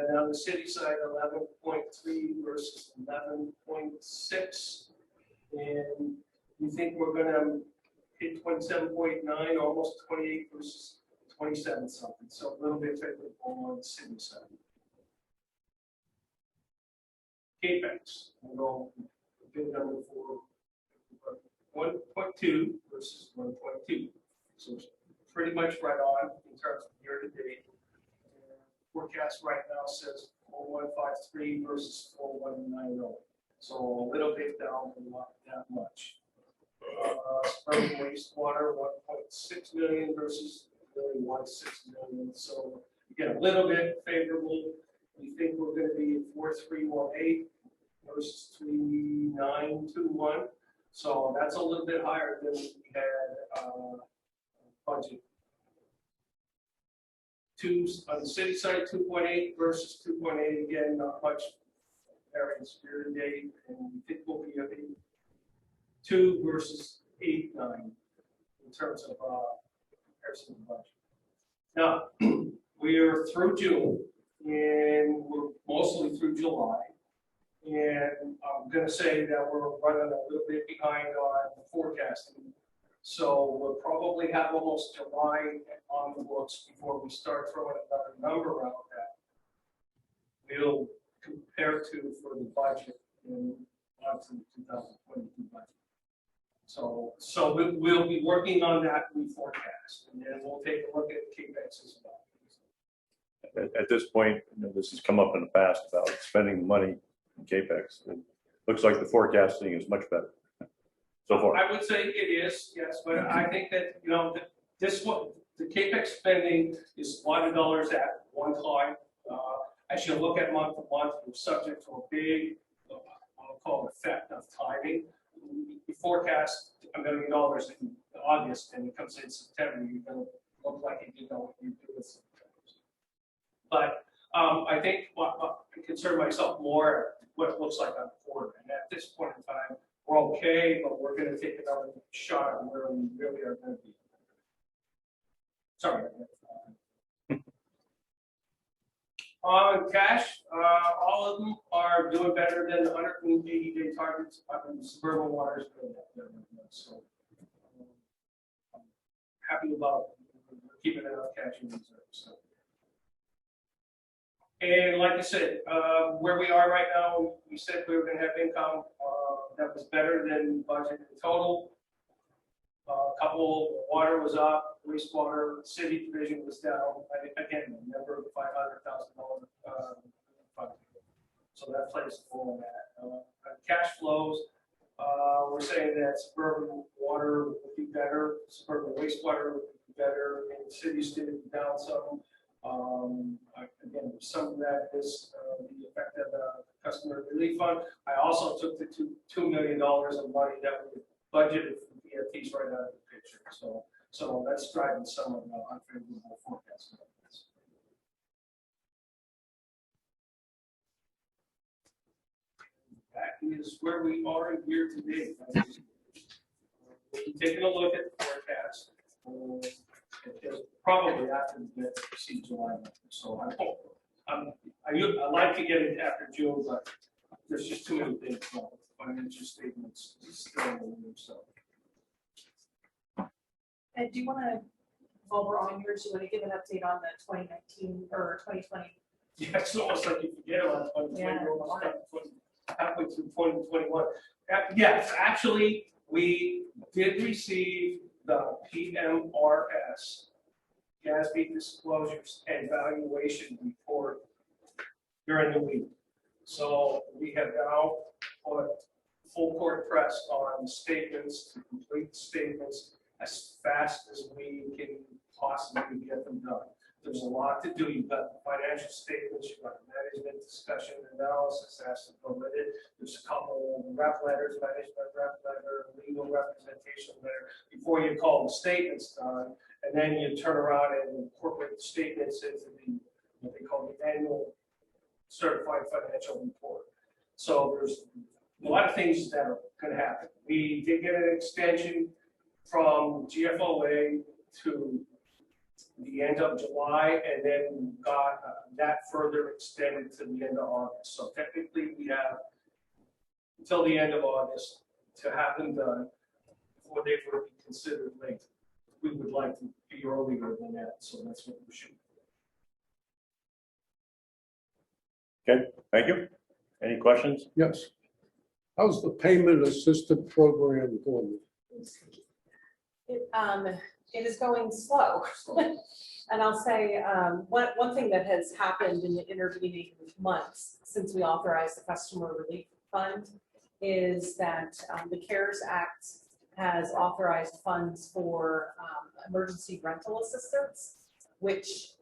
And on the city side, 11.3 versus 11.6. And we think we're going to hit 27.9, almost 28 versus 27 something. So a little bit favorable on the city side. CAPEX, we'll go big number for 1.2 versus 1.2. So it's pretty much right on in terms of year to date. Forecast right now says 4153 versus 4190. So a little bit down, but not that much. Suburban wastewater, 1.6 million versus really 1.6 million. So again, a little bit favorable. We think we're going to be at 4318 versus 3921. So that's a little bit higher than we had budget. On the city side, 2.8 versus 2.8. Again, not much variance year to date, and we think we'll be at 2 versus 8.9 in terms of comparison to budget. Now we are through June, and we're mostly through July, and I'm going to say that we're running a little bit behind on the forecasting. So we'll probably have almost July on the books before we start throwing another number out that we'll compare to for the budget in onto the 2022 budget. So we'll be working on that reforecast, and then we'll take a look at CAPEX as well. At this point, this has come up in the past about spending money in CAPEX. It looks like the forecasting is much better. So far. I would say it is, yes, but I think that, this one, the CAPEX spending is a lot of dollars at one time. As you look at month to month, we're subject to a big, I'll call it effect of timing. You forecast $1 million in August and it comes in September, you're going to look like you know what you do with September. But I think I concern myself more what it looks like on the quarter. And at this point in time, we're okay, but we're going to take another shot at where we really are going to be. Sorry. On cash, all of them are doing better than the 180-day targets. I mean, suburban water is doing better than that. So I'm happy about keeping enough cash in reserve. So. And like I said, where we are right now, we said we were going to have income that was better than budget in total. A couple, water was up, wastewater, city division was down. Again, remember the $500,000 fund. So that plays a role in that. Cash flows, we're saying that suburban water would be better, suburban wastewater would be better, and cities did down some. Again, some of that is the effect of the customer relief fund. I also took the $2 million of money that we budgeted for DFT's right out of the picture. So that's driving some of the unfavorable forecast. That is where we are here today. Taking a look at the forecast, probably after the bid see July. So I hope I like to get it after June, but there's just too many things. Financial statements still in the room, so. And do you want to, while we're on here, do you want to give an update on the 2019 or 2020? Yeah, it's almost like you forget about 2020. Yeah. We're almost halfway through 2021. Yes, actually, we did receive the PMRS, GASB disclosures and valuation report during the week. So we have now put full court press on statements, to complete statements as fast as we can possibly get them done. There's a lot to do. You've got financial statements, you've got management discussion analysis has to go with it. There's a couple of rep letters, management rep letter, legal representation letter, before you call the statements done. And then you turn around and incorporate the statements into the, what they call the annual certified financial report. So there's a lot of things that are going to happen. We did get an extension from GFOA to the end of July, and then got that further extended to the end of August. So technically, we have until the end of August to have them done before they were considered late. We would like to be earlier than that, so that's what we should. Okay, thank you. Any questions? Yes. How's the payment assistant program going? It is going slow. And I'll say, one thing that has happened in the intervening months since we authorized the customer relief fund is that the CARES Act has authorized funds for emergency rental assistance, which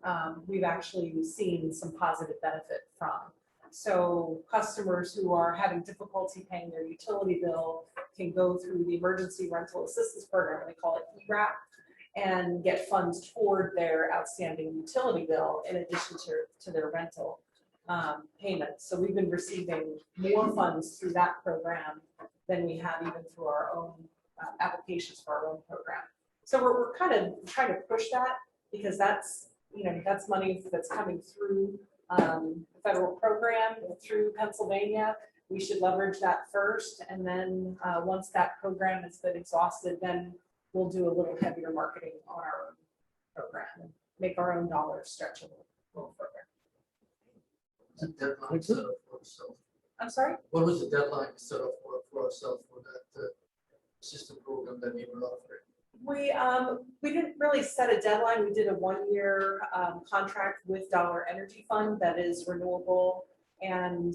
we've actually seen some positive benefit from. So customers who are having difficulty paying their utility bill can go through the emergency rental assistance program, they call it ERAP, and get funds toward their outstanding utility bill in addition to their rental payments. So we've been receiving more funds through that program than we have even through our own applications for our own program. So we're kind of trying to push that because that's, that's money that's coming through the federal program through Pennsylvania. We should leverage that first, and then once that program has been exhausted, then we'll do a little heavier marketing on our own program and make our own dollars stretch a little further. The deadline set up for ourselves. I'm sorry? What was the deadline set up for ourselves for that system program that we were offering? We didn't really set a deadline. We did a 1-year contract with Dollar Energy Fund that is renewable, and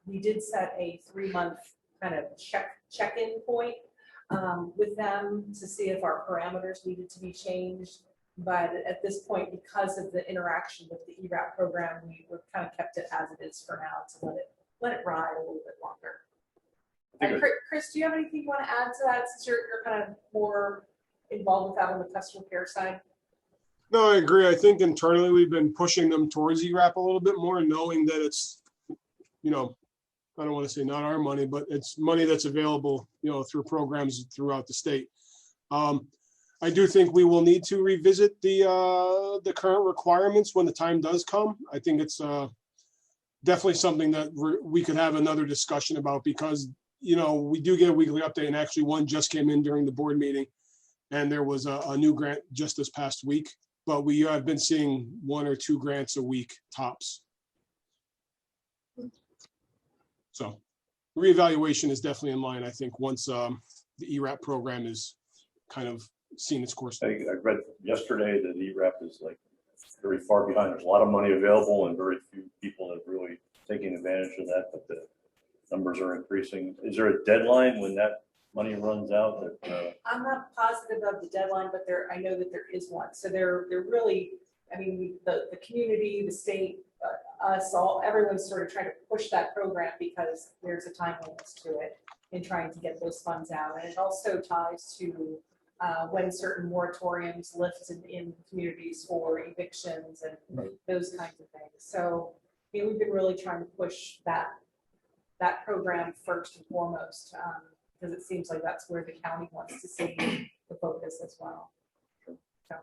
we did set a 3-month kind of check-in point with them to see if our parameters needed to be changed. But at this point, because of the interaction with the ERAP program, we've kind of kept it as it is for now to let it ride a little bit longer. And Chris, do you have anything you want to add to that, since you're kind of more involved with that on the customer care side? No, I agree. I think internally we've been pushing them towards ERAP a little bit more, knowing that it's, I don't want to say not our money, but it's money that's available, through programs throughout the state. I do think we will need to revisit the current requirements when the time does come. I think it's definitely something that we could have another discussion about, because, we do get a weekly update, and actually one just came in during the board meeting, and there was a new grant just this past week, but we have been seeing 1 or 2 grants a week tops. So reevaluation is definitely in line, I think, once the ERAP program is kind of seen its course. I read yesterday that ERAP is like very far behind. There's a lot of money available and very few people have really taken advantage of that, but the numbers are increasing. Is there a deadline when that money runs out? I'm not positive of the deadline, but I know that there is one. So they're really, the community, the state, us all, everyone's sort of trying to push that program because there's a time limit to it. in trying to get those funds out. And it also ties to when certain moratoriums lift in communities for evictions and those kinds of things. So we've been really trying to push that program first and foremost, because it seems like that's where the county wants to see the focus as well. So.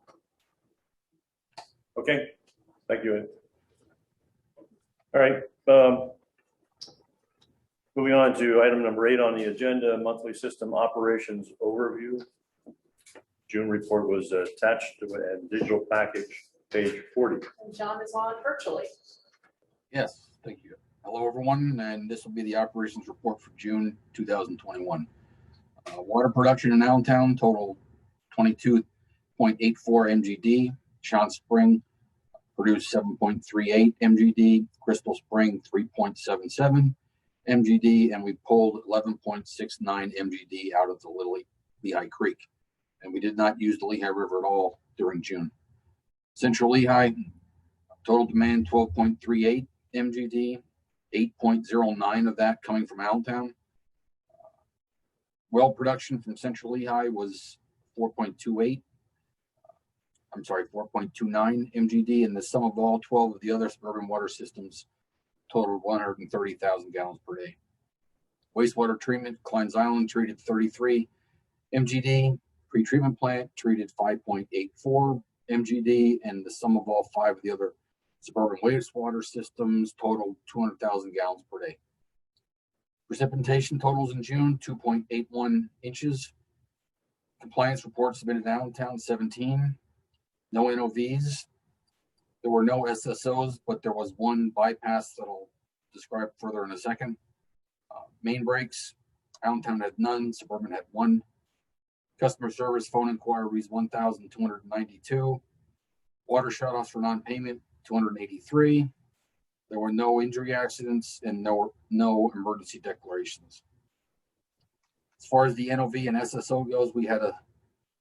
Okay, thank you, Ed. All right, moving on to item number 8 on the agenda, monthly system operations overview. June report was attached to a digital package, page 40. And John is on virtually. Yes, thank you. Hello, everyone, and this will be the operations report for June 2021. Water production in Allentown total 22.84 MGD. Sean Spring produced 7.38 MGD. Crystal Spring 3.77 MGD, and we pulled 11.69 MGD out of the Lehigh Creek. And we did not use the Lehigh River at all during June. Central Lehigh, total demand 12.38 MGD, 8.09 of that coming from Allentown. Well production from Central Lehigh was 4.29 MGD, and the sum of all 12 of the other suburban water systems totaled 130,000 gallons per day. Wastewater treatment, Klein's Island treated 33 MGD, pre-treatment plant treated 5.84 MGD, and the sum of all 5 of the other suburban wastewater systems totaled 200,000 gallons per day. Precipitation totals in June, 2.81 inches. Compliance reports submitted in Allentown, 17. No NOVs. There were no SSOs, but there was one bypass that I'll describe further in a second. Main breaks, Allentown had none, suburban had 1. Customer service phone inquiries, 1,292. Water shutoffs for non-payment, 283. There were no injury accidents and no emergency declarations. As far as the NOV and SSO goes, we had a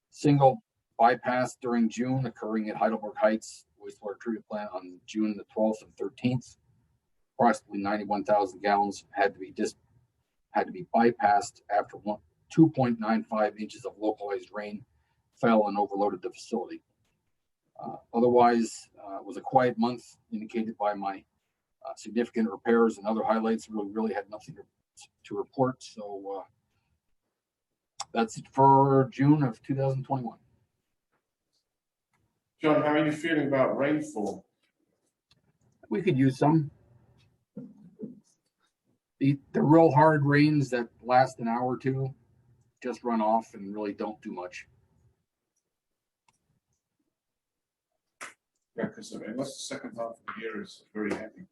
single bypass during June occurring at Heidelberg Heights wastewater treatment plant on June the 12th and 13th. Approximately 91,000 gallons had to be bypassed after 2.95 inches of localized rain fell and overloaded the facility. Otherwise, it was a quiet month indicated by my significant repairs, and other highlights really had nothing to report. So that's it for June of 2021. John, how are you feeling about rainfall? We could use some. The real hard rains that last an hour or two just run off and really don't do much. Yeah, because unless the second half of the year is very heavy,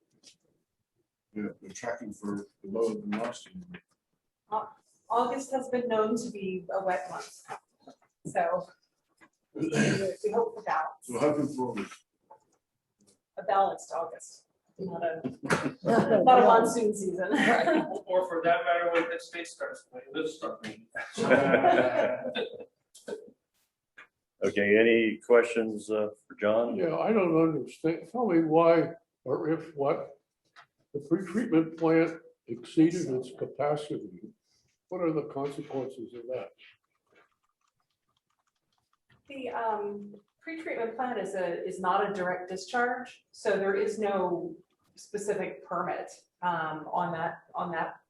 we're tracking for lower than last year. August has been known to be a wet month, so we hope for balance. So we're hoping for A balanced August, not a monsoon season. Or for that matter, when the state starts playing, let's start playing. Okay, any questions for John? Yeah, I don't understand. Tell me why or if what the pretreatment plant exceeded its capacity. What are the consequences of that? The pretreatment plant is not a direct discharge, so there is no specific permit on that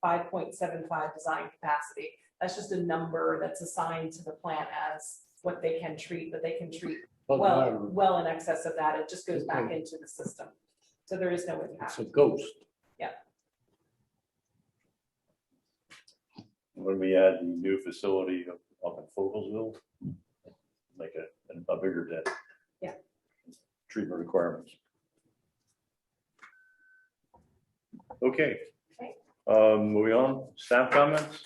5.75 design capacity. That's just a number that's assigned to the plant as what they can treat, but they can treat well in excess of that. It just goes back into the system, so there is no impact. It's a ghost. Yeah. When we add the new facility up in Fogelsville, make a bigger dent. Yeah. Treatment requirements. Okay. Moving on, staff comments.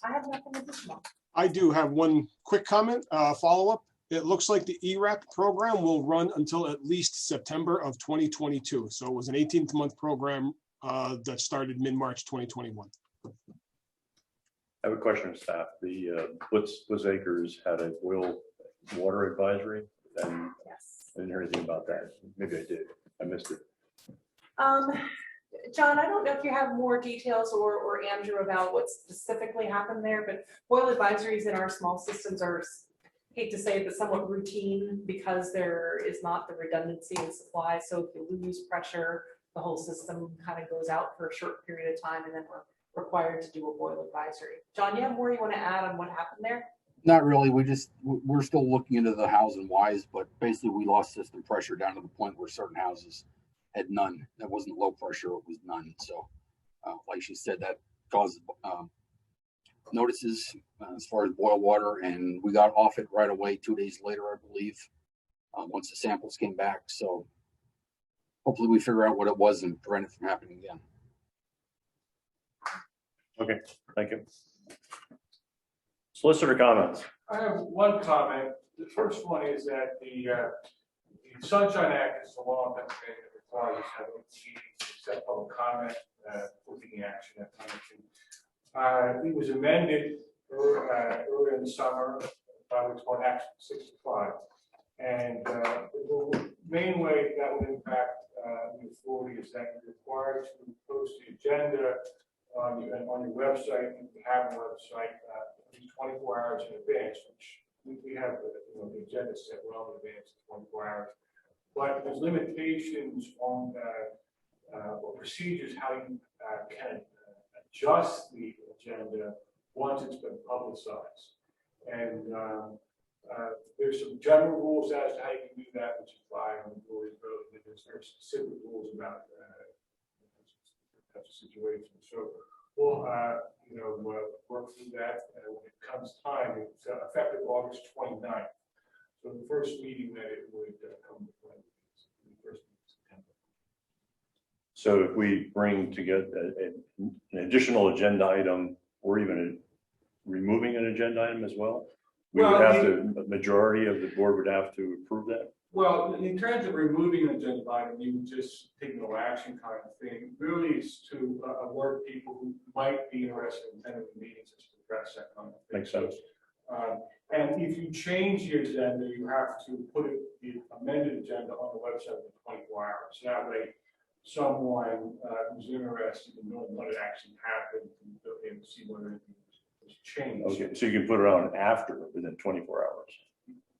I have nothing additional. I do have one quick comment, follow-up. It looks like the ERAP program will run until at least September of 2022. So it was an 18-month program that started mid-March 2021. I have a question of staff. The Blitz Acres had a boil water advisory, and Yes. I didn't hear anything about that. Maybe I did. I missed it. John, I don't know if you have more details or Andrew about what specifically happened there, but boil advisories in our small systems are, hate to say it, but somewhat routine because there is not the redundancy in supply. So if you lose pressure, the whole system kind of goes out for a short period of time and then we're required to do a boil advisory. John, you have more you want to add on what happened there? Not really. We're still looking into the hows and whys, but basically we lost system pressure down to the point where certain houses had none. That wasn't low pressure, it was none. So like she said, that caused notices as far as boil water, and we got off it right away 2 days later, I believe, once the samples came back. So hopefully we figure out what it was and prevent it from happening again. Okay, thank you. Solicitor comments. I have one comment. The first one is that the Sunshine Act is the law in Pennsylvania that requires us to have a meeting to accept public comment for taking action at time. It was amended earlier in the summer by what's called Act 65. And the main way that would impact the authority is that you're required to post the agenda on your website. If you have a website, at least 24 hours in advance, which we have the agenda set well in advance, 24 hours. But there's limitations on or procedures how you can adjust the agenda once it's been publicized. And there's some general rules as to how you can do that, which apply on the authority code. There's very specific rules about types of situations. So we'll work through that when it comes time. It's effective August 29th. So the first meeting that it would come to play is the first week of September. So if we bring together an additional agenda item, or even removing an agenda item as well, we would have to, a majority of the board would have to approve that? Well, in terms of removing an agenda item, you would just take no action kind of thing. Really, is to alert people who might be interested in attending the meetings to address that kind of thing. Makes sense. And if you change the agenda, you have to put the amended agenda on the website within 24 hours. That way, someone who's interested in knowing what had actually happened can go in and see whether anything was changed. Okay, so you can put it on after, within 24 hours,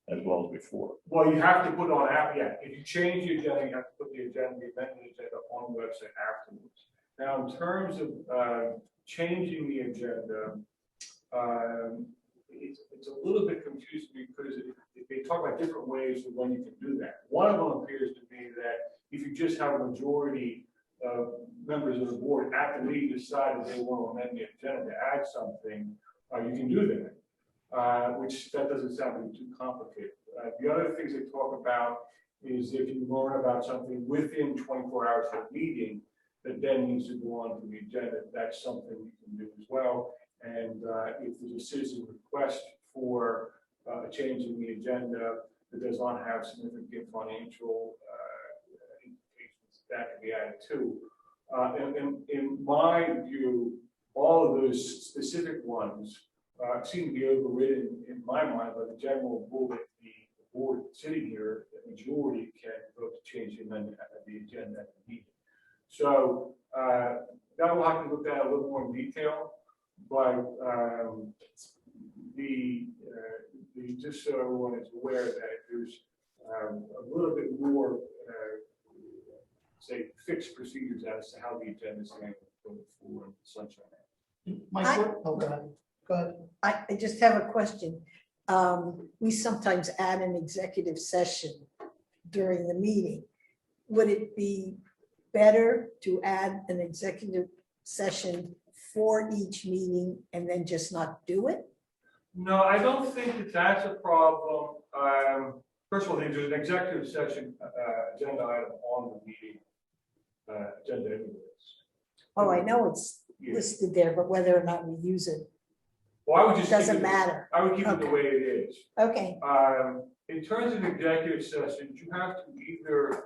as well as before. Well, you have to put it on after, yeah. If you change the agenda, you have to put the amended agenda on the website afterwards. Now, in terms of changing the agenda, it's a little bit confusing because they talk about different ways of when you can do that. One of them appears to be that if you just have a majority of members of the board at the meeting decide that they want to amend the agenda to add something, you can do that, which that doesn't sound too complicated. The other things they talk about is if you learn about something within 24 hours of the meeting that then needs to go on to the agenda, that's something you can do as well. And if there's a citizen request for a change in the agenda that does not have significant financial implications, that can be added too. In my view, all of those specific ones seem to be overridden in my mind by the general rule that the board sitting here, the majority can vote to change the amendment at the agenda at the meeting. So that will have to look at a little more in detail. But just so everyone is aware that there's a little bit more, say, fixed procedures as to how the agenda is going for Sunshine Act. Go ahead. Go ahead. I just have a question. We sometimes add an executive session during the meeting. Would it be better to add an executive session for each meeting and then just not do it? No, I don't think that that's a problem. First of all, there's an executive session agenda item on the meeting agenda anyways. Oh, I know it's listed there, but whether or not we use it, well, I would just doesn't matter. I would keep it the way it is. Okay. In terms of executive sessions, you have to either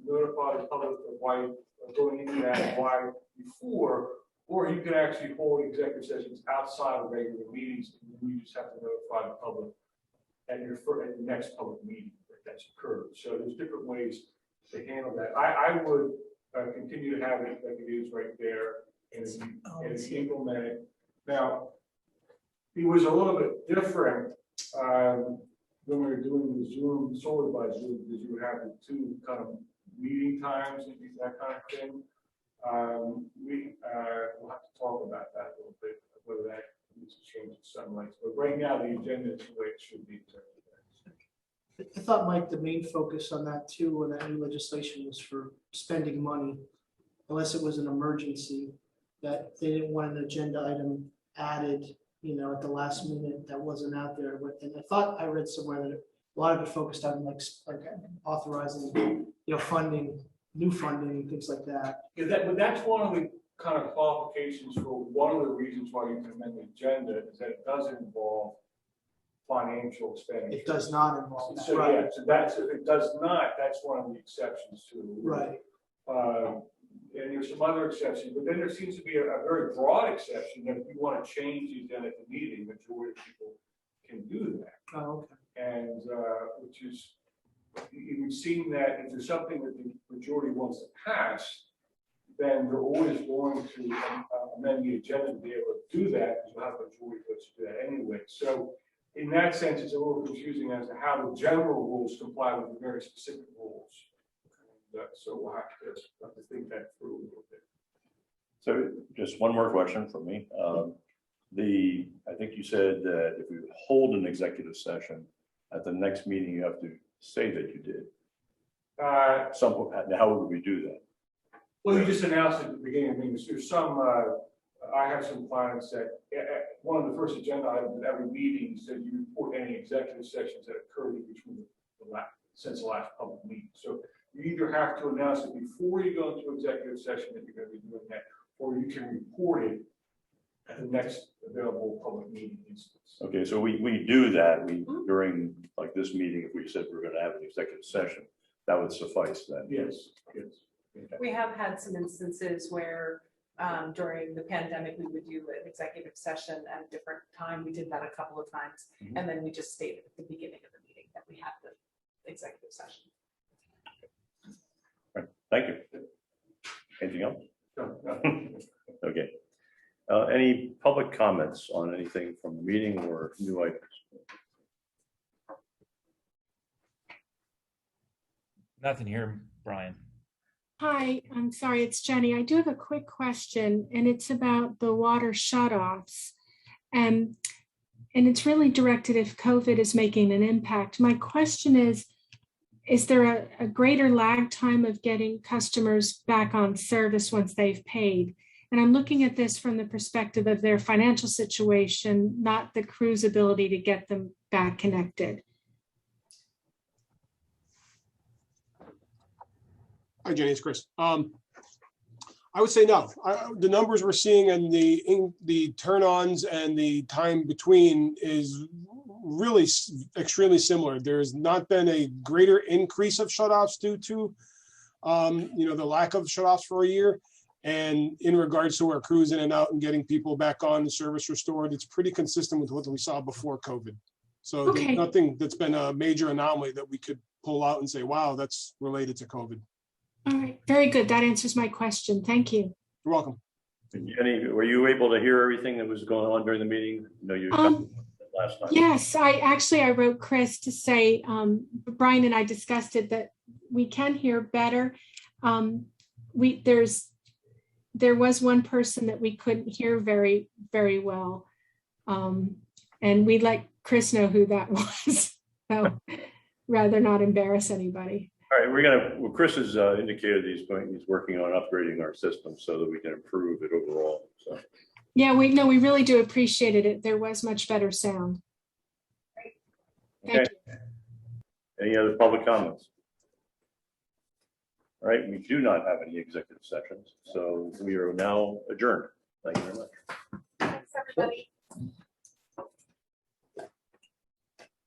notify the public of why going into that why before, or you can actually hold executive sessions outside of regular meetings, and you just have to notify the public at your next public meeting that that's occurred. So there's different ways to handle that. I would continue to have it like it is right there, and it's implemented. Now, it was a little bit different when we were doing the Zoom, solar by Zoom, because you have the two kind of meeting times and that kind of thing. We'll have to talk about that a little bit, whether that needs to change in some ways. But right now, the agenda is the way it should be. I thought, Mike, the main focus on that too, on that new legislation was for spending money, unless it was an emergency, that they didn't want an agenda item added, at the last minute that wasn't out there. And I thought I read somewhere that a lot of it focused on like authorizing, funding, new funding and things like that. Yeah, but that's one of the kind of qualifications for one of the reasons why you can amend the agenda is that it does involve financial expenditure. It does not involve that. So Right. yeah, so that's, if it does not, that's one of the exceptions to the rule. Right. And there's some other exceptions, but then there seems to be a very broad exception that if you want to change the agenda at the meeting, the majority of people can do that. Oh, okay. And which is, it would seem that if there's something that the majority wants to pass, then they're always going to amend the agenda to be able to do that, because you'll have a majority votes to do that anyway. So in that sense, it's a little confusing as to how the general rules comply with the very specific rules. So we'll have to think that through a little bit. So just one more question from me. I think you said that if we hold an executive session, at the next meeting, you have to say that you did. How would we do that? Well, you just announced at the beginning of the meeting. There's some, I have some clients that one of the first agenda items at every meeting said you report any executive sessions that occurred in between since the last public meeting. So you either have to announce it before you go into executive session that you're going to be doing that, or you can report it at the next available public meeting instance. Okay, so we do that. During like this meeting, if we said we're going to have an executive session, that would suffice then. Yes, yes. Okay. We have had some instances where during the pandemic, we would do an executive session at a different time. We did that a couple of times. Mm-hmm. And then we just stated at the beginning of the meeting that we had the executive session. Right. Thank you. Anything else? No. Okay. Any public comments on anything from the meeting or new items? Nothing here, Brian. Hi, I'm sorry, it's Jenny. I do have a quick question, and it's about the water shutoffs. And it's really directed if COVID is making an impact. My question is there a greater lag time of getting customers back on service once they've paid? And I'm looking at this from the perspective of their financial situation, not the crew's ability to get them back connected. Hi, Jenny, it's Chris. I would say no. The numbers we're seeing and the turn-ons and the time between is really extremely similar. There's not been a greater increase of shutoffs due to, the lack of shutoffs for a year. And in regards to our crews in and out and getting people back on, the service restored, it's pretty consistent with what we saw before COVID. So Okay. Nothing that's been a major anomaly that we could pull out and say, wow, that's related to COVID. All right, very good. That answers my question. Thank you. You're welcome. Jenny, were you able to hear everything that was going on during the meeting? No, you last night. Yes, I wrote Chris to say, Brian and I discussed it, that we can hear better. There was one person that we couldn't hear very, very well. And we'd let Chris know who that was. So rather not embarrass anybody. All right, Chris has indicated he's working on upgrading our system so that we can improve it overall. So yeah, we really do appreciate it. There was much better sound. Thank you. Any other public comments? All right, we do not have any executive sessions, so we are now adjourned. Thank you very much. Thanks, everybody.